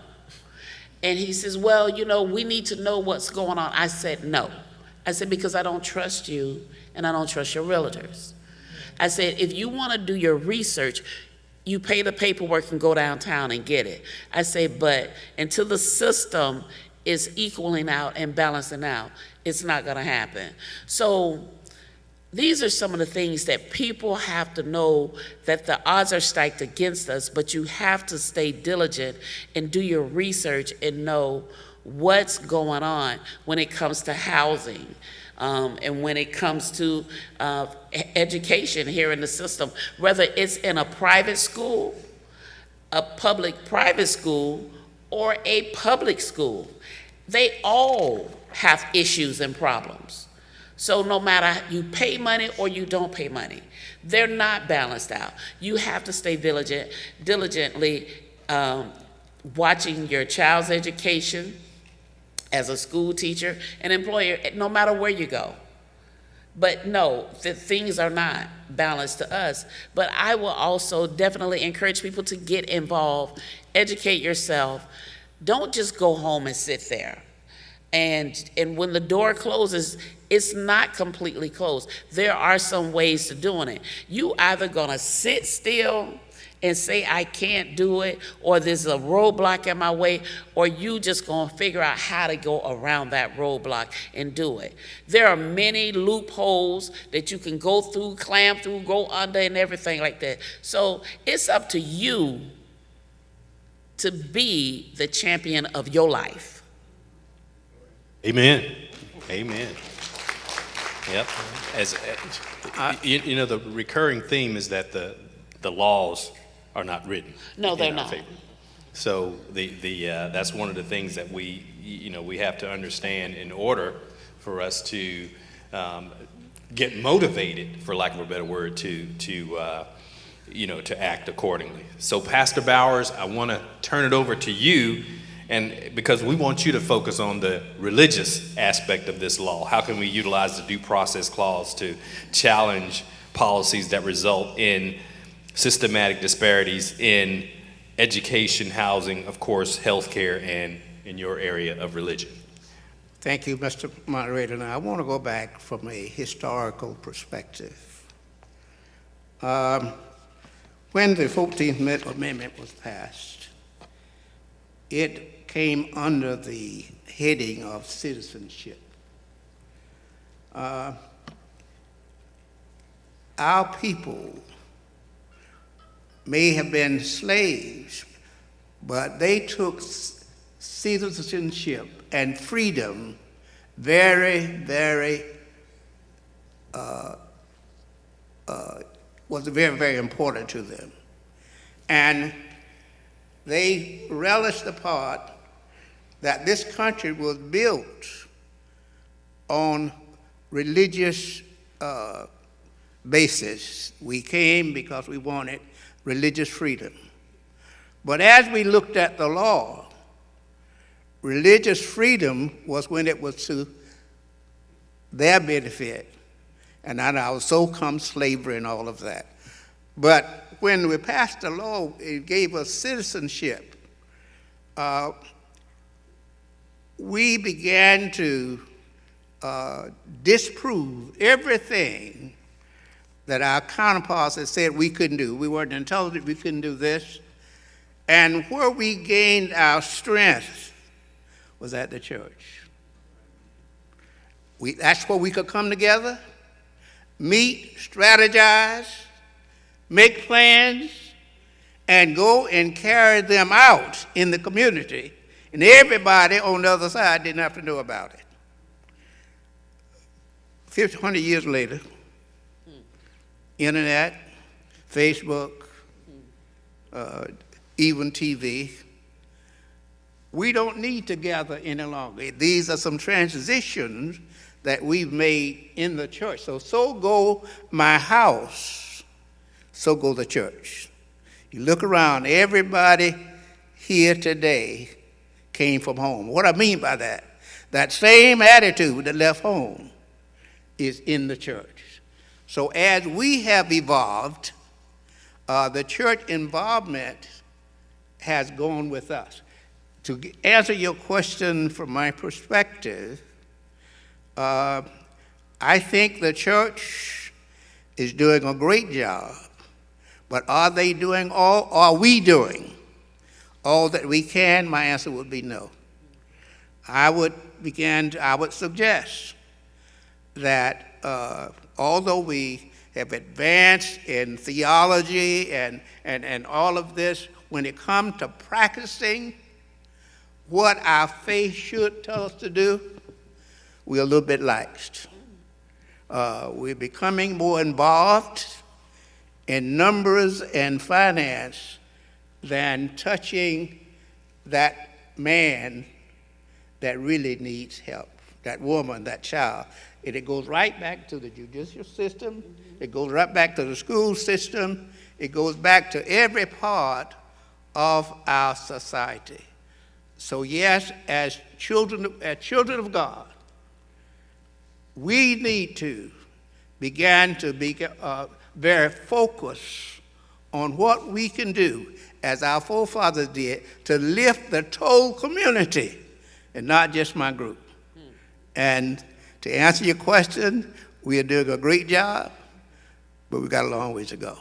And he says, well, you know, we need to know what's going on. I said, no. I said, because I don't trust you and I don't trust your realtors. I said, if you want to do your research, you pay the paperwork and go downtown and get it. I say, but until the system is equaling out and balancing out, it's not going to happen. So these are some of the things that people have to know, that the odds are stacked against us, but you have to stay diligent and do your research and know what's going on when it comes to housing. And when it comes to education here in the system, whether it's in a private school, a public private school, or a public school, they all have issues and problems. So no matter you pay money or you don't pay money, they're not balanced out. You have to stay diligently watching your child's education, as a school teacher, an employer, no matter where you go. But no, things are not balanced to us. But I will also definitely encourage people to get involved, educate yourself. Don't just go home and sit there. And when the door closes, it's not completely closed. There are some ways to doing it. You either gonna sit still and say, I can't do it, or there's a roadblock in my way, or you just gonna figure out how to go around that roadblock and do it. There are many loopholes that you can go through, climb through, go under, and everything like that. So it's up to you to be the champion of your life. Amen. Amen. Yep. You know, the recurring theme is that the laws are not written. No, they're in our not. favor. So that's one of the things that we have to understand in order for us to get motivated, for lack of a better word, to act accordingly. So Pastor Bowers, I want to turn it over to you, and because we want you to focus on the religious aspect of this law. How can we utilize the due process clause to challenge policies that result in systematic disparities in education, housing, of course, healthcare, and in your area of religion? Thank you, Mr. Moderator. Now, I want to go back from a historical perspective. When the 14th Amendment was passed, it came under the heading of citizenship. Our people may have been slaves, but they took citizenship and freedom very, very, was very, very important to them. And they relished the part that this country was built on religious basis. We came because we wanted religious freedom. But as we looked at the law, religious freedom was when it was to their benefit. And now so comes slavery and all of that. But when we passed the law, it gave us citizenship. We began to disprove everything that our counterparts had said we couldn't do. We weren't intelligent, we couldn't do this. And where we gained our strength was at the church. That's where we could come together, meet, strategize, make plans, and go and carry them out in the community. And everybody on the other side didn't have to know about it. 100 years later, internet, Facebook, even TV, we don't need to gather any longer. These are some transitions that we've made in the church. So go my house, so go the church. You look around, everybody here today came from home. What I mean by that, that same attitude that left home is in the church. So as we have evolved, the church involvement has gone with us. To answer your question from my perspective, I think the church is doing a great job, but are we doing all that we can? My answer would be no. I would suggest that although we have advanced in theology and all of this, when it comes to practicing what our faith should tell us to do, we're a little bit laxed. We're becoming more involved in numbers and finance than touching that man that really needs help, that woman, that child. And it goes right back to the judicial system. It goes right back to the school system. It goes back to every part of our society. So yes, as children of God, we need to begin to be very focused on what we can do, as our forefathers did, to lift the whole community and not just my group. And to answer your question, we are doing a great job, but we've got a long ways to go.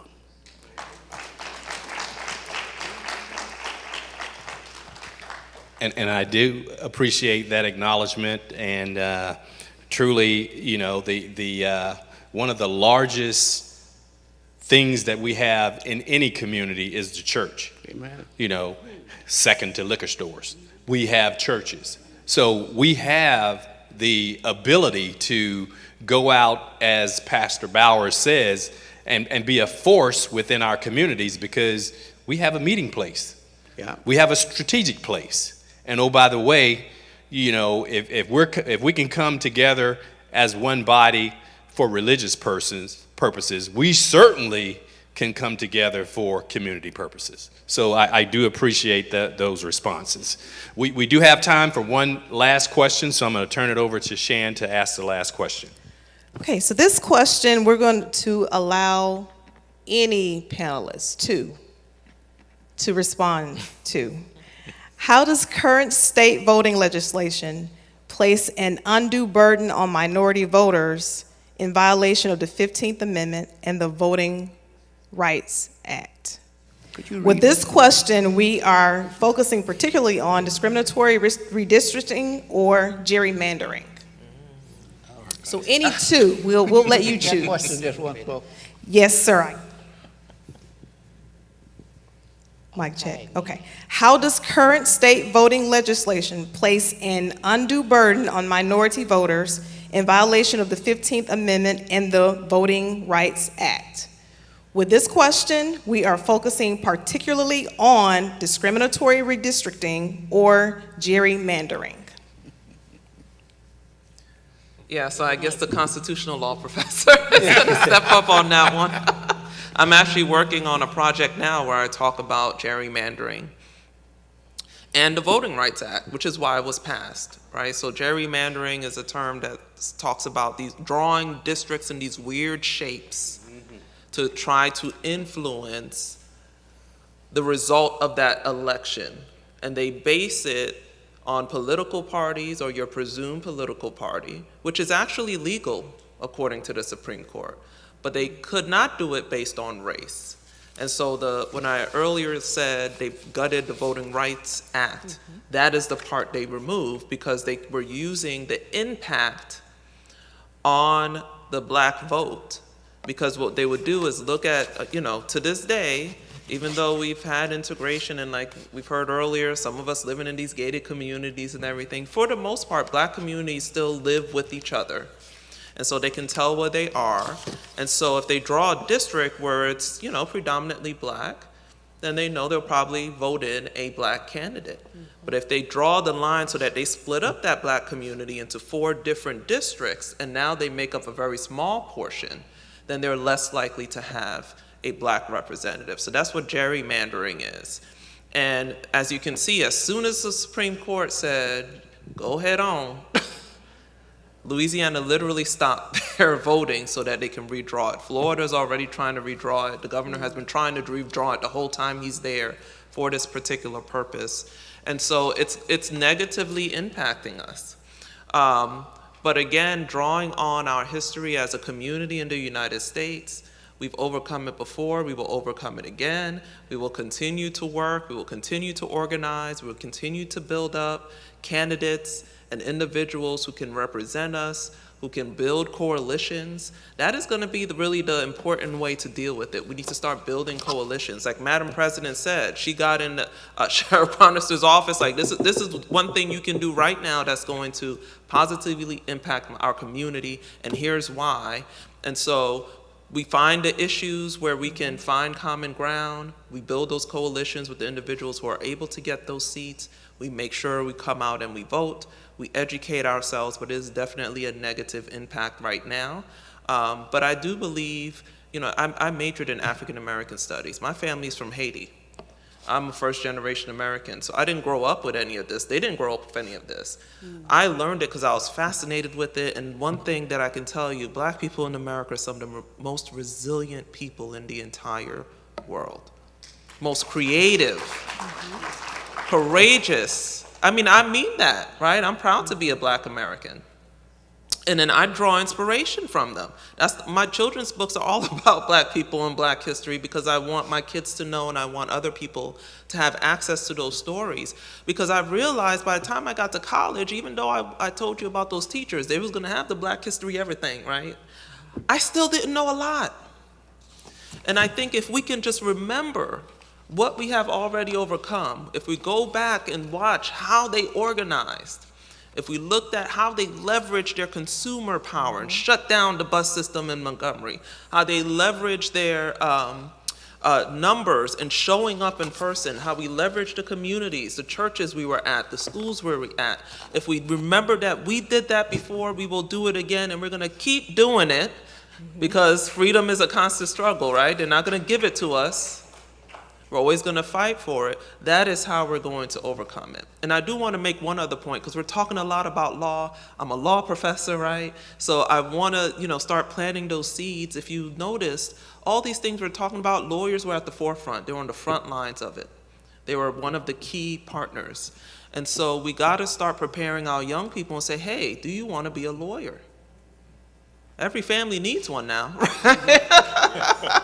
And I do appreciate that acknowledgement, and truly, you know, the one of the largest things that we have in any community is the church. Amen. You know, second to liquor stores. We have churches. So we have the ability to go out, as Pastor Bauer says, and be a force within our communities, because we have a meeting place. Yeah. We have a strategic place. And oh, by the way, you know, if we can come together as one body for religious purposes, we certainly can come together for community purposes. So I do appreciate those responses. We do have time for one last question, so I'm going to turn it over to Shan to ask the last question. Okay, so this question we're going to allow any panelist to respond to. How does current state voting legislation place an undue burden on minority voters in violation of the 15th Amendment and the Voting Rights Act? With this question, we are focusing particularly on discriminatory redistricting or gerrymandering. So any two, we'll let you choose. That question just one spoke. Yes, sir. Mic check. Okay. How does current state voting legislation place an undue burden on minority voters in violation of the 15th Amendment and the Voting Rights Act? With this question, we are focusing particularly on discriminatory redistricting or gerrymandering. Yeah, so I guess the constitutional law professor is going to step up on that one. I'm actually working on a project now where I talk about gerrymandering and the Voting Rights Act, which is why it was passed, right? So gerrymandering is a term that talks about these drawing districts in these weird shapes to try to influence the result of that election. And they base it on political parties or your presumed political party, which is actually legal according to the Supreme Court. But they could not do it based on race. And so when I earlier said they gutted the Voting Rights Act, that is the part they removed because they were using the impact on the black vote. Because what they would do is look at, to this day, even though we've had integration and like we've heard earlier, some of us living in these gated communities and everything, for the most part, black communities still live with each other. And so they can tell where they are. And so if they draw a district where it's, predominantly black, then they know they'll probably vote in a black candidate. But if they draw the line so that they split up that black community into 4 different districts, and now they make up a very small portion, then they're less likely to have a black representative. So that's what gerrymandering is. And as you can see, as soon as the Supreme Court said, go head on, Louisiana literally stopped their voting so that they can redraw it. Florida's already trying to redraw it. The governor has been trying to redraw it the whole time he's there for this particular purpose. And so it's negatively impacting us. But again, drawing on our history as a community in the United States, we've overcome it before, we will overcome it again. We will continue to work, we will continue to organize, we will continue to build up candidates and individuals who can represent us, who can build coalitions. That is going to be really the important way to deal with it. We need to start building coalitions. Like Madam President said, she got in Sheriff Cronister's office, like this is one thing you can do right now that's going to positively impact our community, and here's why. And so we find the issues where we can find common ground. We build those coalitions with the individuals who are able to get those seats. We make sure we come out and we vote. We educate ourselves, but it is definitely a negative impact right now. But I do believe, I majored in African American studies. My family's from Haiti. I'm a first-generation American, so I didn't grow up with any of this. They didn't grow up with any of this. I learned it because I was fascinated with it, and one thing that I can tell you, black people in America are some of the most resilient people in the entire world. Most creative, courageous. I mean that, right? I'm proud to be a black American. And then I draw inspiration from them. My children's books are all about black people and black history because I want my kids to know and I want other people to have access to those stories. Because I realized by the time I got to college, even though I told you about those teachers, they was gonna have the black history everything, right? I still didn't know a lot. And I think if we can just remember what we have already overcome, if we go back and watch how they organized, if we looked at how they leveraged their consumer power and shut down the bus system in Montgomery, how they leveraged their numbers and showing up in person, how we leveraged the communities, the churches we were at, the schools where we at. If we remember that we did that before, we will do it again, and we're going to keep doing it because freedom is a constant struggle, right? They're not going to give it to us. We're always going to fight for it. That is how we're going to overcome it. And I do want to make one other point, because we're talking a lot about law. I'm a law professor, right? So I want to, start planting those seeds. If you noticed, all these things we're talking about, lawyers were at the forefront. They were on the front lines of it. They were one of the key partners. And so we got to start preparing our young people and say, hey, do you want to be a lawyer? Every family needs one now, right?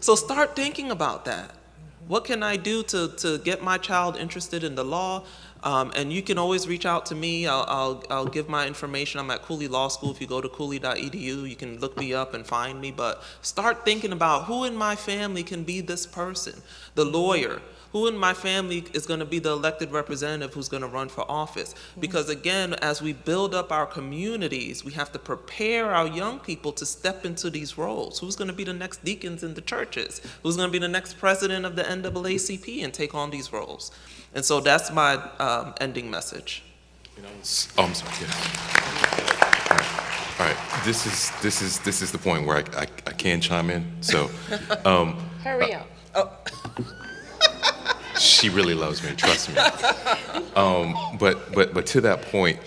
So start thinking about that. What can I do to get my child interested in the law? And you can always reach out to me. I'll give my information. I'm at Cooley Law School. If you go to cooley.edu, you can look me up and find me. But start thinking about who in my family can be this person, the lawyer. Who in my family is going to be the elected representative who's going to run for office? Because again, as we build up our communities, we have to prepare our young people to step into these roles. Who's going to be the next deacons in the churches? Who's going to be the next president of the NAACP and take on these roles? And so that's my ending message. I'm sorry. Yeah. All right. This is the point where I can chime in. So, hurry up. She really loves me, trust me. But to that point,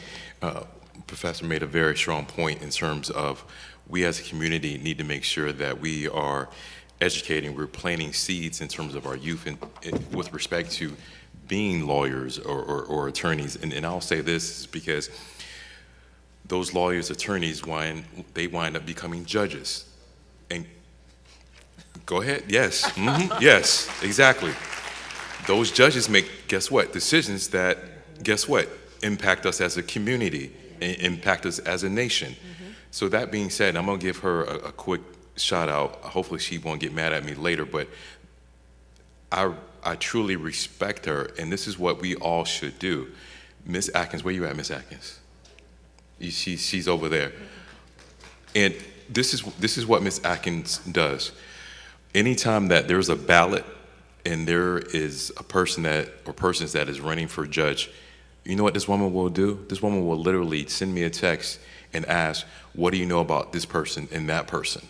Professor made a very strong point in terms of we as a community need to make sure that we are educating, we're planting seeds in terms of our youth and with respect to being lawyers or attorneys. And I'll say this because those lawyers, attorneys, wind up becoming judges. And go ahead, yes, yes, exactly. Those judges make, guess what, decisions that, guess what, impact us as a community, impact us as a nation. So that being said, I'm gonna give her a quick shout out. Hopefully she won't get mad at me later, but I truly respect her, and this is what we all should do. Miss Atkins, where you at, Miss Atkins? She's over there. And this is what Miss Atkins does. Anytime that there's a ballot and there is a person that or persons that is running for judge, you know what this woman will do? This woman will literally send me a text and ask, what do you know about this person and that person?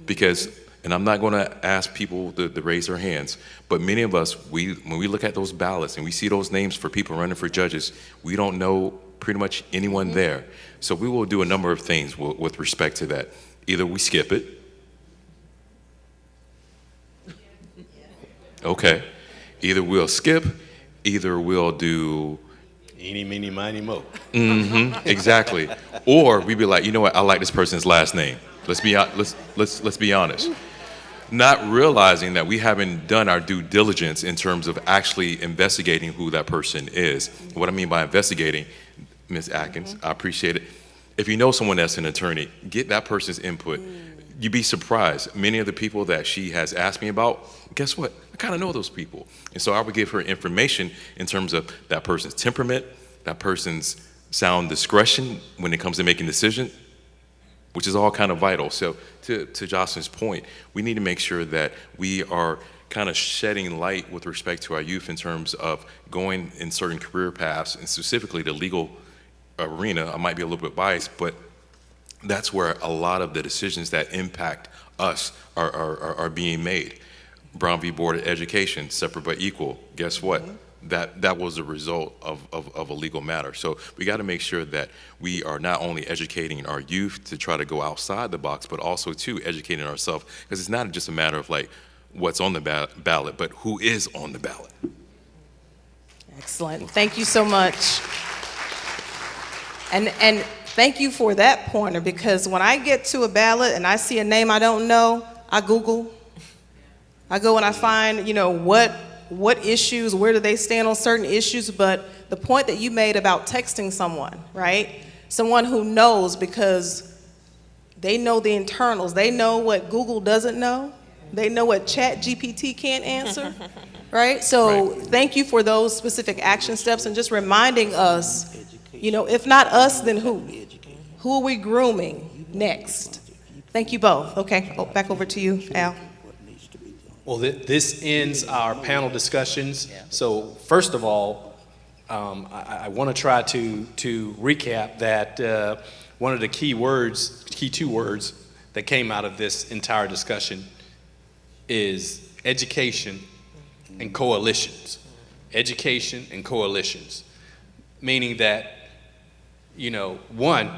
Because, and I'm not gonna ask people to raise their hands, but many of us, when we look at those ballots and we see those names for people running for judges, we don't know pretty much anyone there. So we will do a number of things with respect to that. Either we skip it. Okay. Either we'll skip, either we'll do eeny, meeny, miny, mo. Exactly. Or we'd be like, you know what, I like this person's last name. Let's be honest. Not realizing that we haven't done our due diligence in terms of actually investigating who that person is. What I mean by investigating, Ms. Atkins, I appreciate it. If you know someone that's an attorney, get that person's input. You'd be surprised. Many of the people that she has asked me about, guess what? I kind of know those people. And so I would give her information in terms of that person's temperament, that person's sound discretion when it comes to making decisions, which is all kind of vital. So to Jocelyn's point, we need to make sure that we are kind of shedding light with respect to our youth in terms of going in certain career paths, and specifically the legal arena. I might be a little bit biased, but that's where a lot of the decisions that impact us are being made. Brown v. Board of Education, separate but equal. Guess what? That was a result of a legal matter. So we got to make sure that we are not only educating our youth to try to go outside the box, but also too educating ourselves, because it's not just a matter of like what's on the ballot, but who is on the ballot. Excellent. Thank you so much. And thank you for that pointer, because when I get to a ballot and I see a name I don't know, I Google. I go and I find, what issues, where do they stand on certain issues. But the point that you made about texting someone, right? Someone who knows, because they know the internals. They know what Google doesn't know. They know what ChatGPT can't answer, right? So thank you for those specific action steps and just reminding us You know, if not us, then who? Who are we grooming next? Thank you both. Okay, back over to you, Al. Well, this ends our panel discussions. So first of all, I want to try to recap that one of the key two words that came out of this entire discussion is education and coalitions. Education and coalitions, meaning that, one,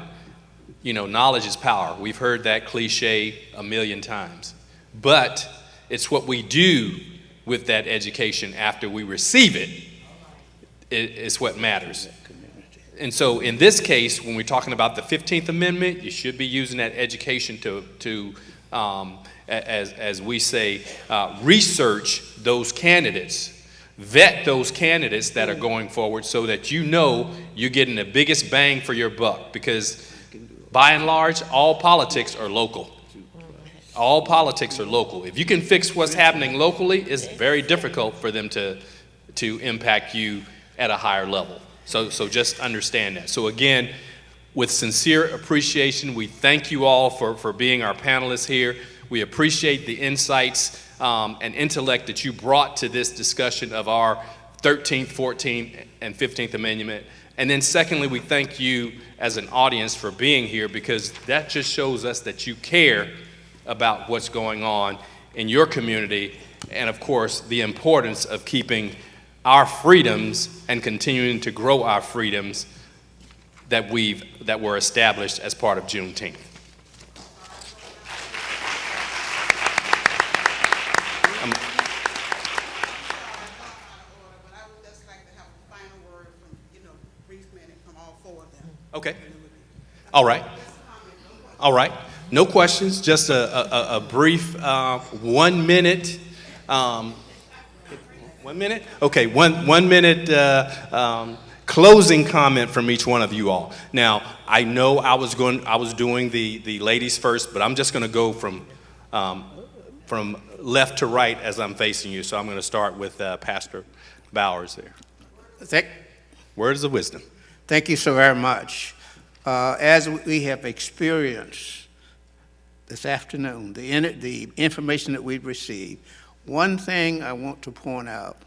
knowledge is power. We've heard that cliche a million times, but it's what we do with that education after we receive it is what matters. And so in this case, when we're talking about the 15th Amendment, you should be using that education to as we say, research those candidates, vet those candidates that are going forward so that you're getting the biggest bang for your buck, because by and large, all politics are local. All politics are local. If you can fix what's happening locally, it's very difficult for them to impact you at a higher level. So just understand that. So again, with sincere appreciation, we thank you all for being our panelists here. We appreciate the insights and intellect that you brought to this discussion of our 13th, 14th, and 15th Amendment. And then secondly, we thank you as an audience for being here, because that just shows us that you care about what's going on in your community, and of course, the importance of keeping our freedoms and continuing to grow our freedoms that were established as part of Juneteenth. Okay. All right. All right. No questions. Just a brief 1 minute. 1 minute? Okay. One minute closing comment from each one of you all. Now, I know I was doing the ladies first, but I'm just going to go from left to right as I'm facing you. So I'm going to start with Pastor Bowers there. Words of wisdom. Thank you so very much. As we have experienced this afternoon, the information that we've received, one thing I want to point out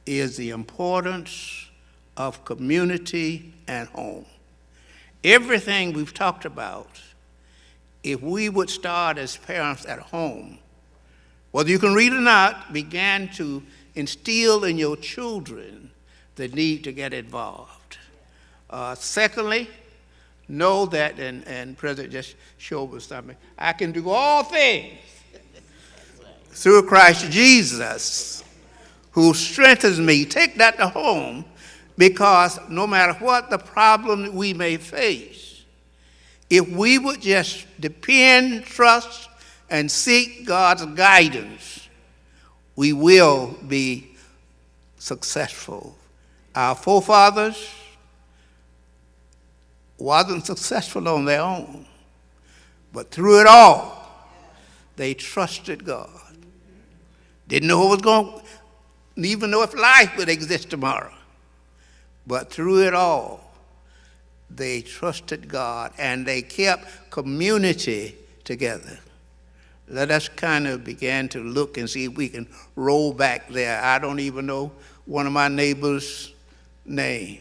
is the importance of community and home. Everything we've talked about, if we would start as parents at home, whether you can read or not, began to instill in your children the need to get involved. Secondly, know that, and President just showed us something, I can do all things through Christ Jesus, who strengthens me. Take that to home, because no matter what the problem we may face, if we would just depend, trust, and seek God's guidance, we will be successful. Our forefathers wasn't successful on their own, but through it all, they trusted God. Didn't know what was going, even know if life would exist tomorrow. But through it all, they trusted God and they kept community together. Let us kind of begin to look and see if we can roll back there. I don't even know one of my neighbors' name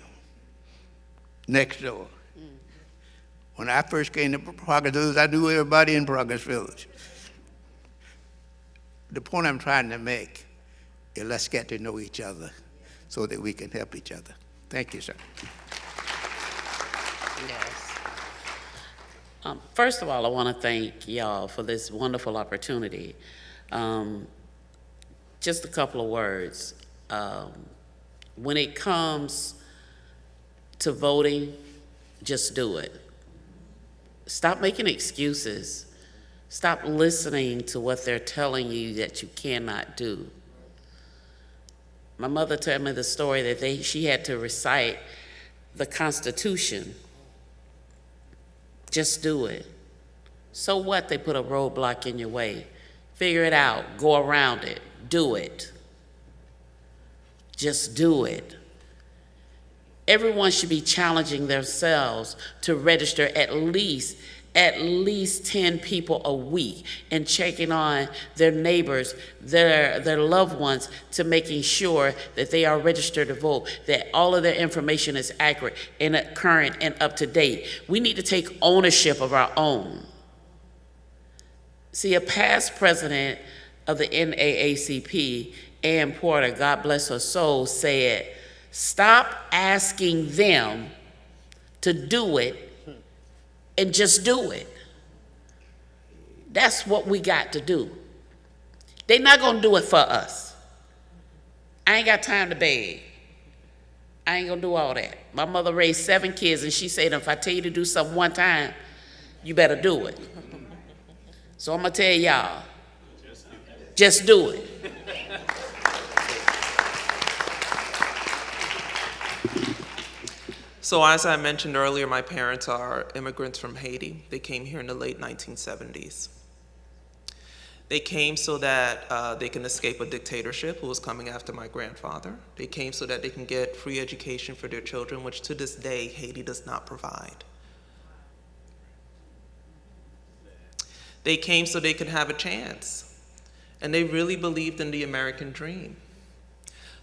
next door. When I first came to Progress Village, I knew everybody in Progress Village. The point I'm trying to make is let's get to know each other so that we can help each other. Thank you, sir. Yes. First of all, I want to thank y'all for this wonderful opportunity. Just a couple of words. When it comes to voting, just do it. Stop making excuses. Stop listening to what they're telling you that you cannot do. My mother told me the story that she had to recite the Constitution. Just do it. So what? They put a roadblock in your way. Figure it out. Go around it. Do it. Just do it. everyone should be challenging themselves to register at least 10 people a week and checking on their neighbors, their loved ones, to making sure that they are registered to vote, that all of their information is accurate and current and up to date. We need to take ownership of our own. See, a past president of the NAACP, Ann Porter, God bless her soul, said, "Stop asking them to do it and just do it." That's what we got to do. They're not gonna do it for us. I ain't got time to beg. I ain't gonna do all that. My mother raised 7 kids, and she said, if I tell you to do something one time, you better do it. So I'm gonna tell y'all, just do it. So as I mentioned earlier, my parents are immigrants from Haiti. They came here in the late 1970s. They came so that they can escape a dictatorship who was coming after my grandfather. They came so that they can get free education for their children, which to this day, Haiti does not provide. They came so they could have a chance. And they really believed in the American dream.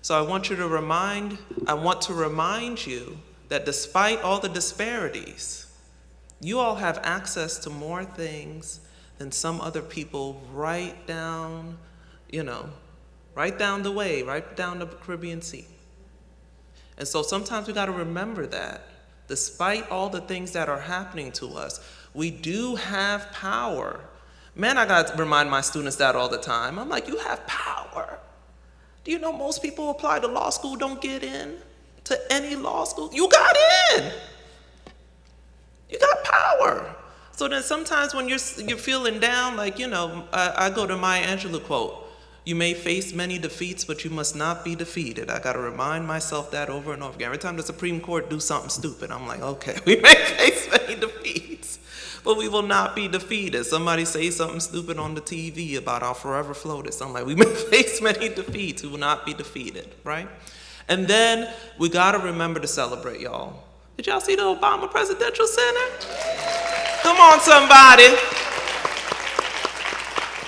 So I want to remind you that despite all the disparities, you all have access to more things than some other people right down the way, right down the Caribbean Sea. And so sometimes we gotta remember that despite all the things that are happening to us, we do have power. Man, I gotta remind my students that all the time. I'm like, you have power. Do you know most people who apply to law school don't get in to any law school? You got in. You got power. So then sometimes when you're feeling down, like, I go to Maya Angelou quote, "You may face many defeats, but you must not be defeated." I gotta remind myself that over and over again. Every time the Supreme Court do something stupid, I'm like, okay, we may face many defeats, but we will not be defeated. Somebody say something stupid on the TV about our forever floaters. I'm like, we may face many defeats, we will not be defeated, right? And then we gotta remember to celebrate, y'all. Did y'all see the Obama Presidential Center? Come on, somebody.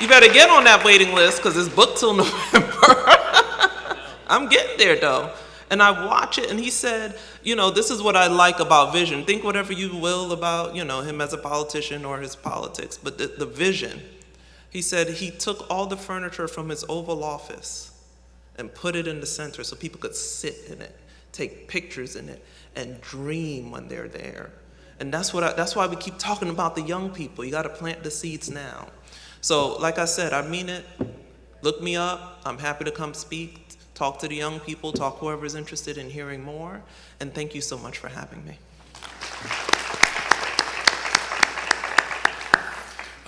You better get on that waiting list because it's booked till November. I'm getting there though. And I watch it and he said, this is what I like about vision. Think whatever you will about, him as a politician or his politics, but the vision. He said he took all the furniture from his Oval Office and put it in the center so people could sit in it, take pictures in it, and dream when they're there. And that's why we keep talking about the young people. You gotta plant the seeds now. So like I said, I mean it. Look me up. I'm happy to come speak, talk to the young people, talk whoever's interested in hearing more. And thank you so much for having me.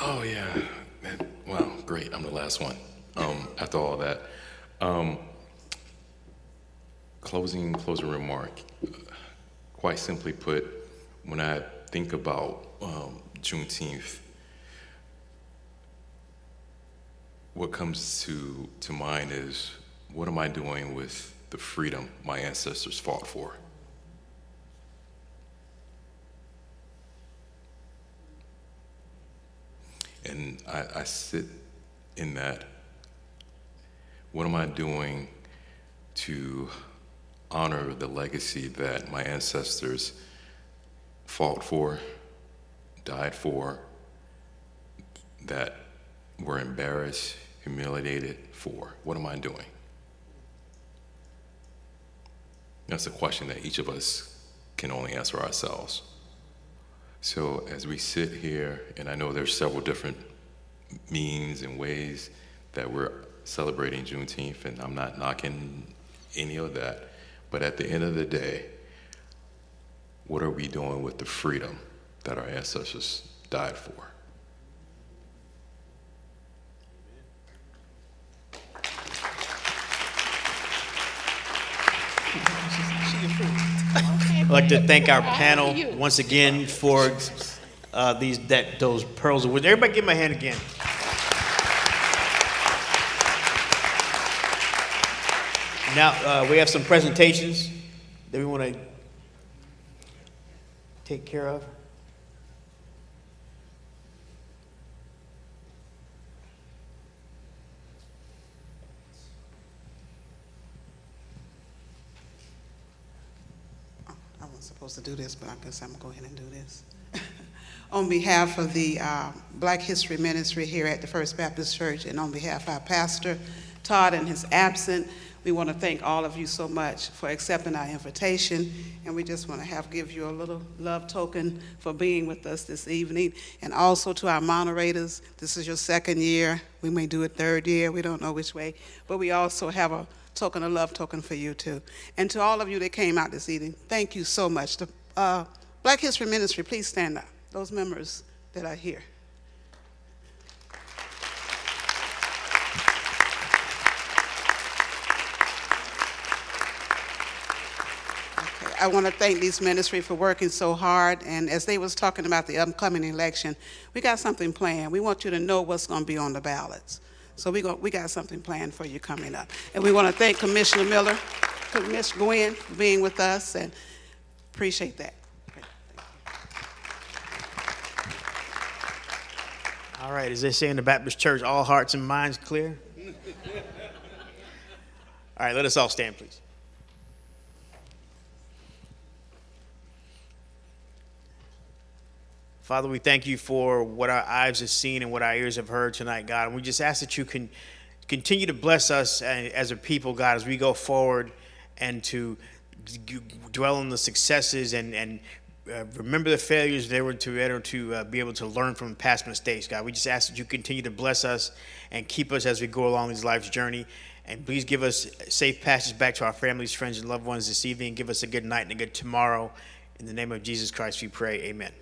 Oh yeah, wow, great, I'm the last one. After all that. Closing remark. Quite simply put, when I think about Juneteenth, what comes to mind is, what am I doing with the freedom my ancestors fought for? And I sit in that. What am I doing to honor the legacy that my ancestors fought for, died for, that were embarrassed, humiliated for? What am I doing? That's a question that each of us can only answer ourselves. So as we sit here, and I know there's several different means and ways that we're celebrating Juneteenth, and I'm not knocking any of that, but at the end of the day, what are we doing with the freedom that our ancestors died for? I'd like to thank our panel once again for those pearls of wisdom. Everybody give my hand again. Now, we have some presentations that we want to take care of. I wasn't supposed to do this, but I guess I'm going to go ahead and do this. On behalf of the Black History Ministry here at the First Baptist Church, and on behalf of our pastor, Todd, in his absence, we want to thank all of you so much for accepting our invitation, and we just want to give you a little love token for being with us this evening. And also to our moderators, this is your second year. We may do a third year, we don't know which way, but we also have a token of love token for you too. And to all of you that came out this evening, thank you so much. The Black History Ministry, please stand up. Those members that are here. Okay, I want to thank these ministry for working so hard, and as they was talking about the upcoming election, we got something planned. We want you to know what's going to be on the ballots. So we got something planned for you coming up. And we want to thank Commissioner Miller, Commissioner Gwen for being with us, and appreciate that. All right, as they say in the Baptist Church, all hearts and minds clear? All right, let us all stand, please. Father, we thank you for what our eyes have seen and what our ears have heard tonight, God. And we just ask that you can continue to bless us as a people, God, as we go forward and to dwell on the successes and remember the failures they were to be able to learn from past mistakes, God. We just ask that you continue to bless us and keep us as we go along this life's journey. And please give us safe passage back to our families, friends, and loved ones this evening. Give us a good night and a good tomorrow. In the name of Jesus Christ we pray, amen.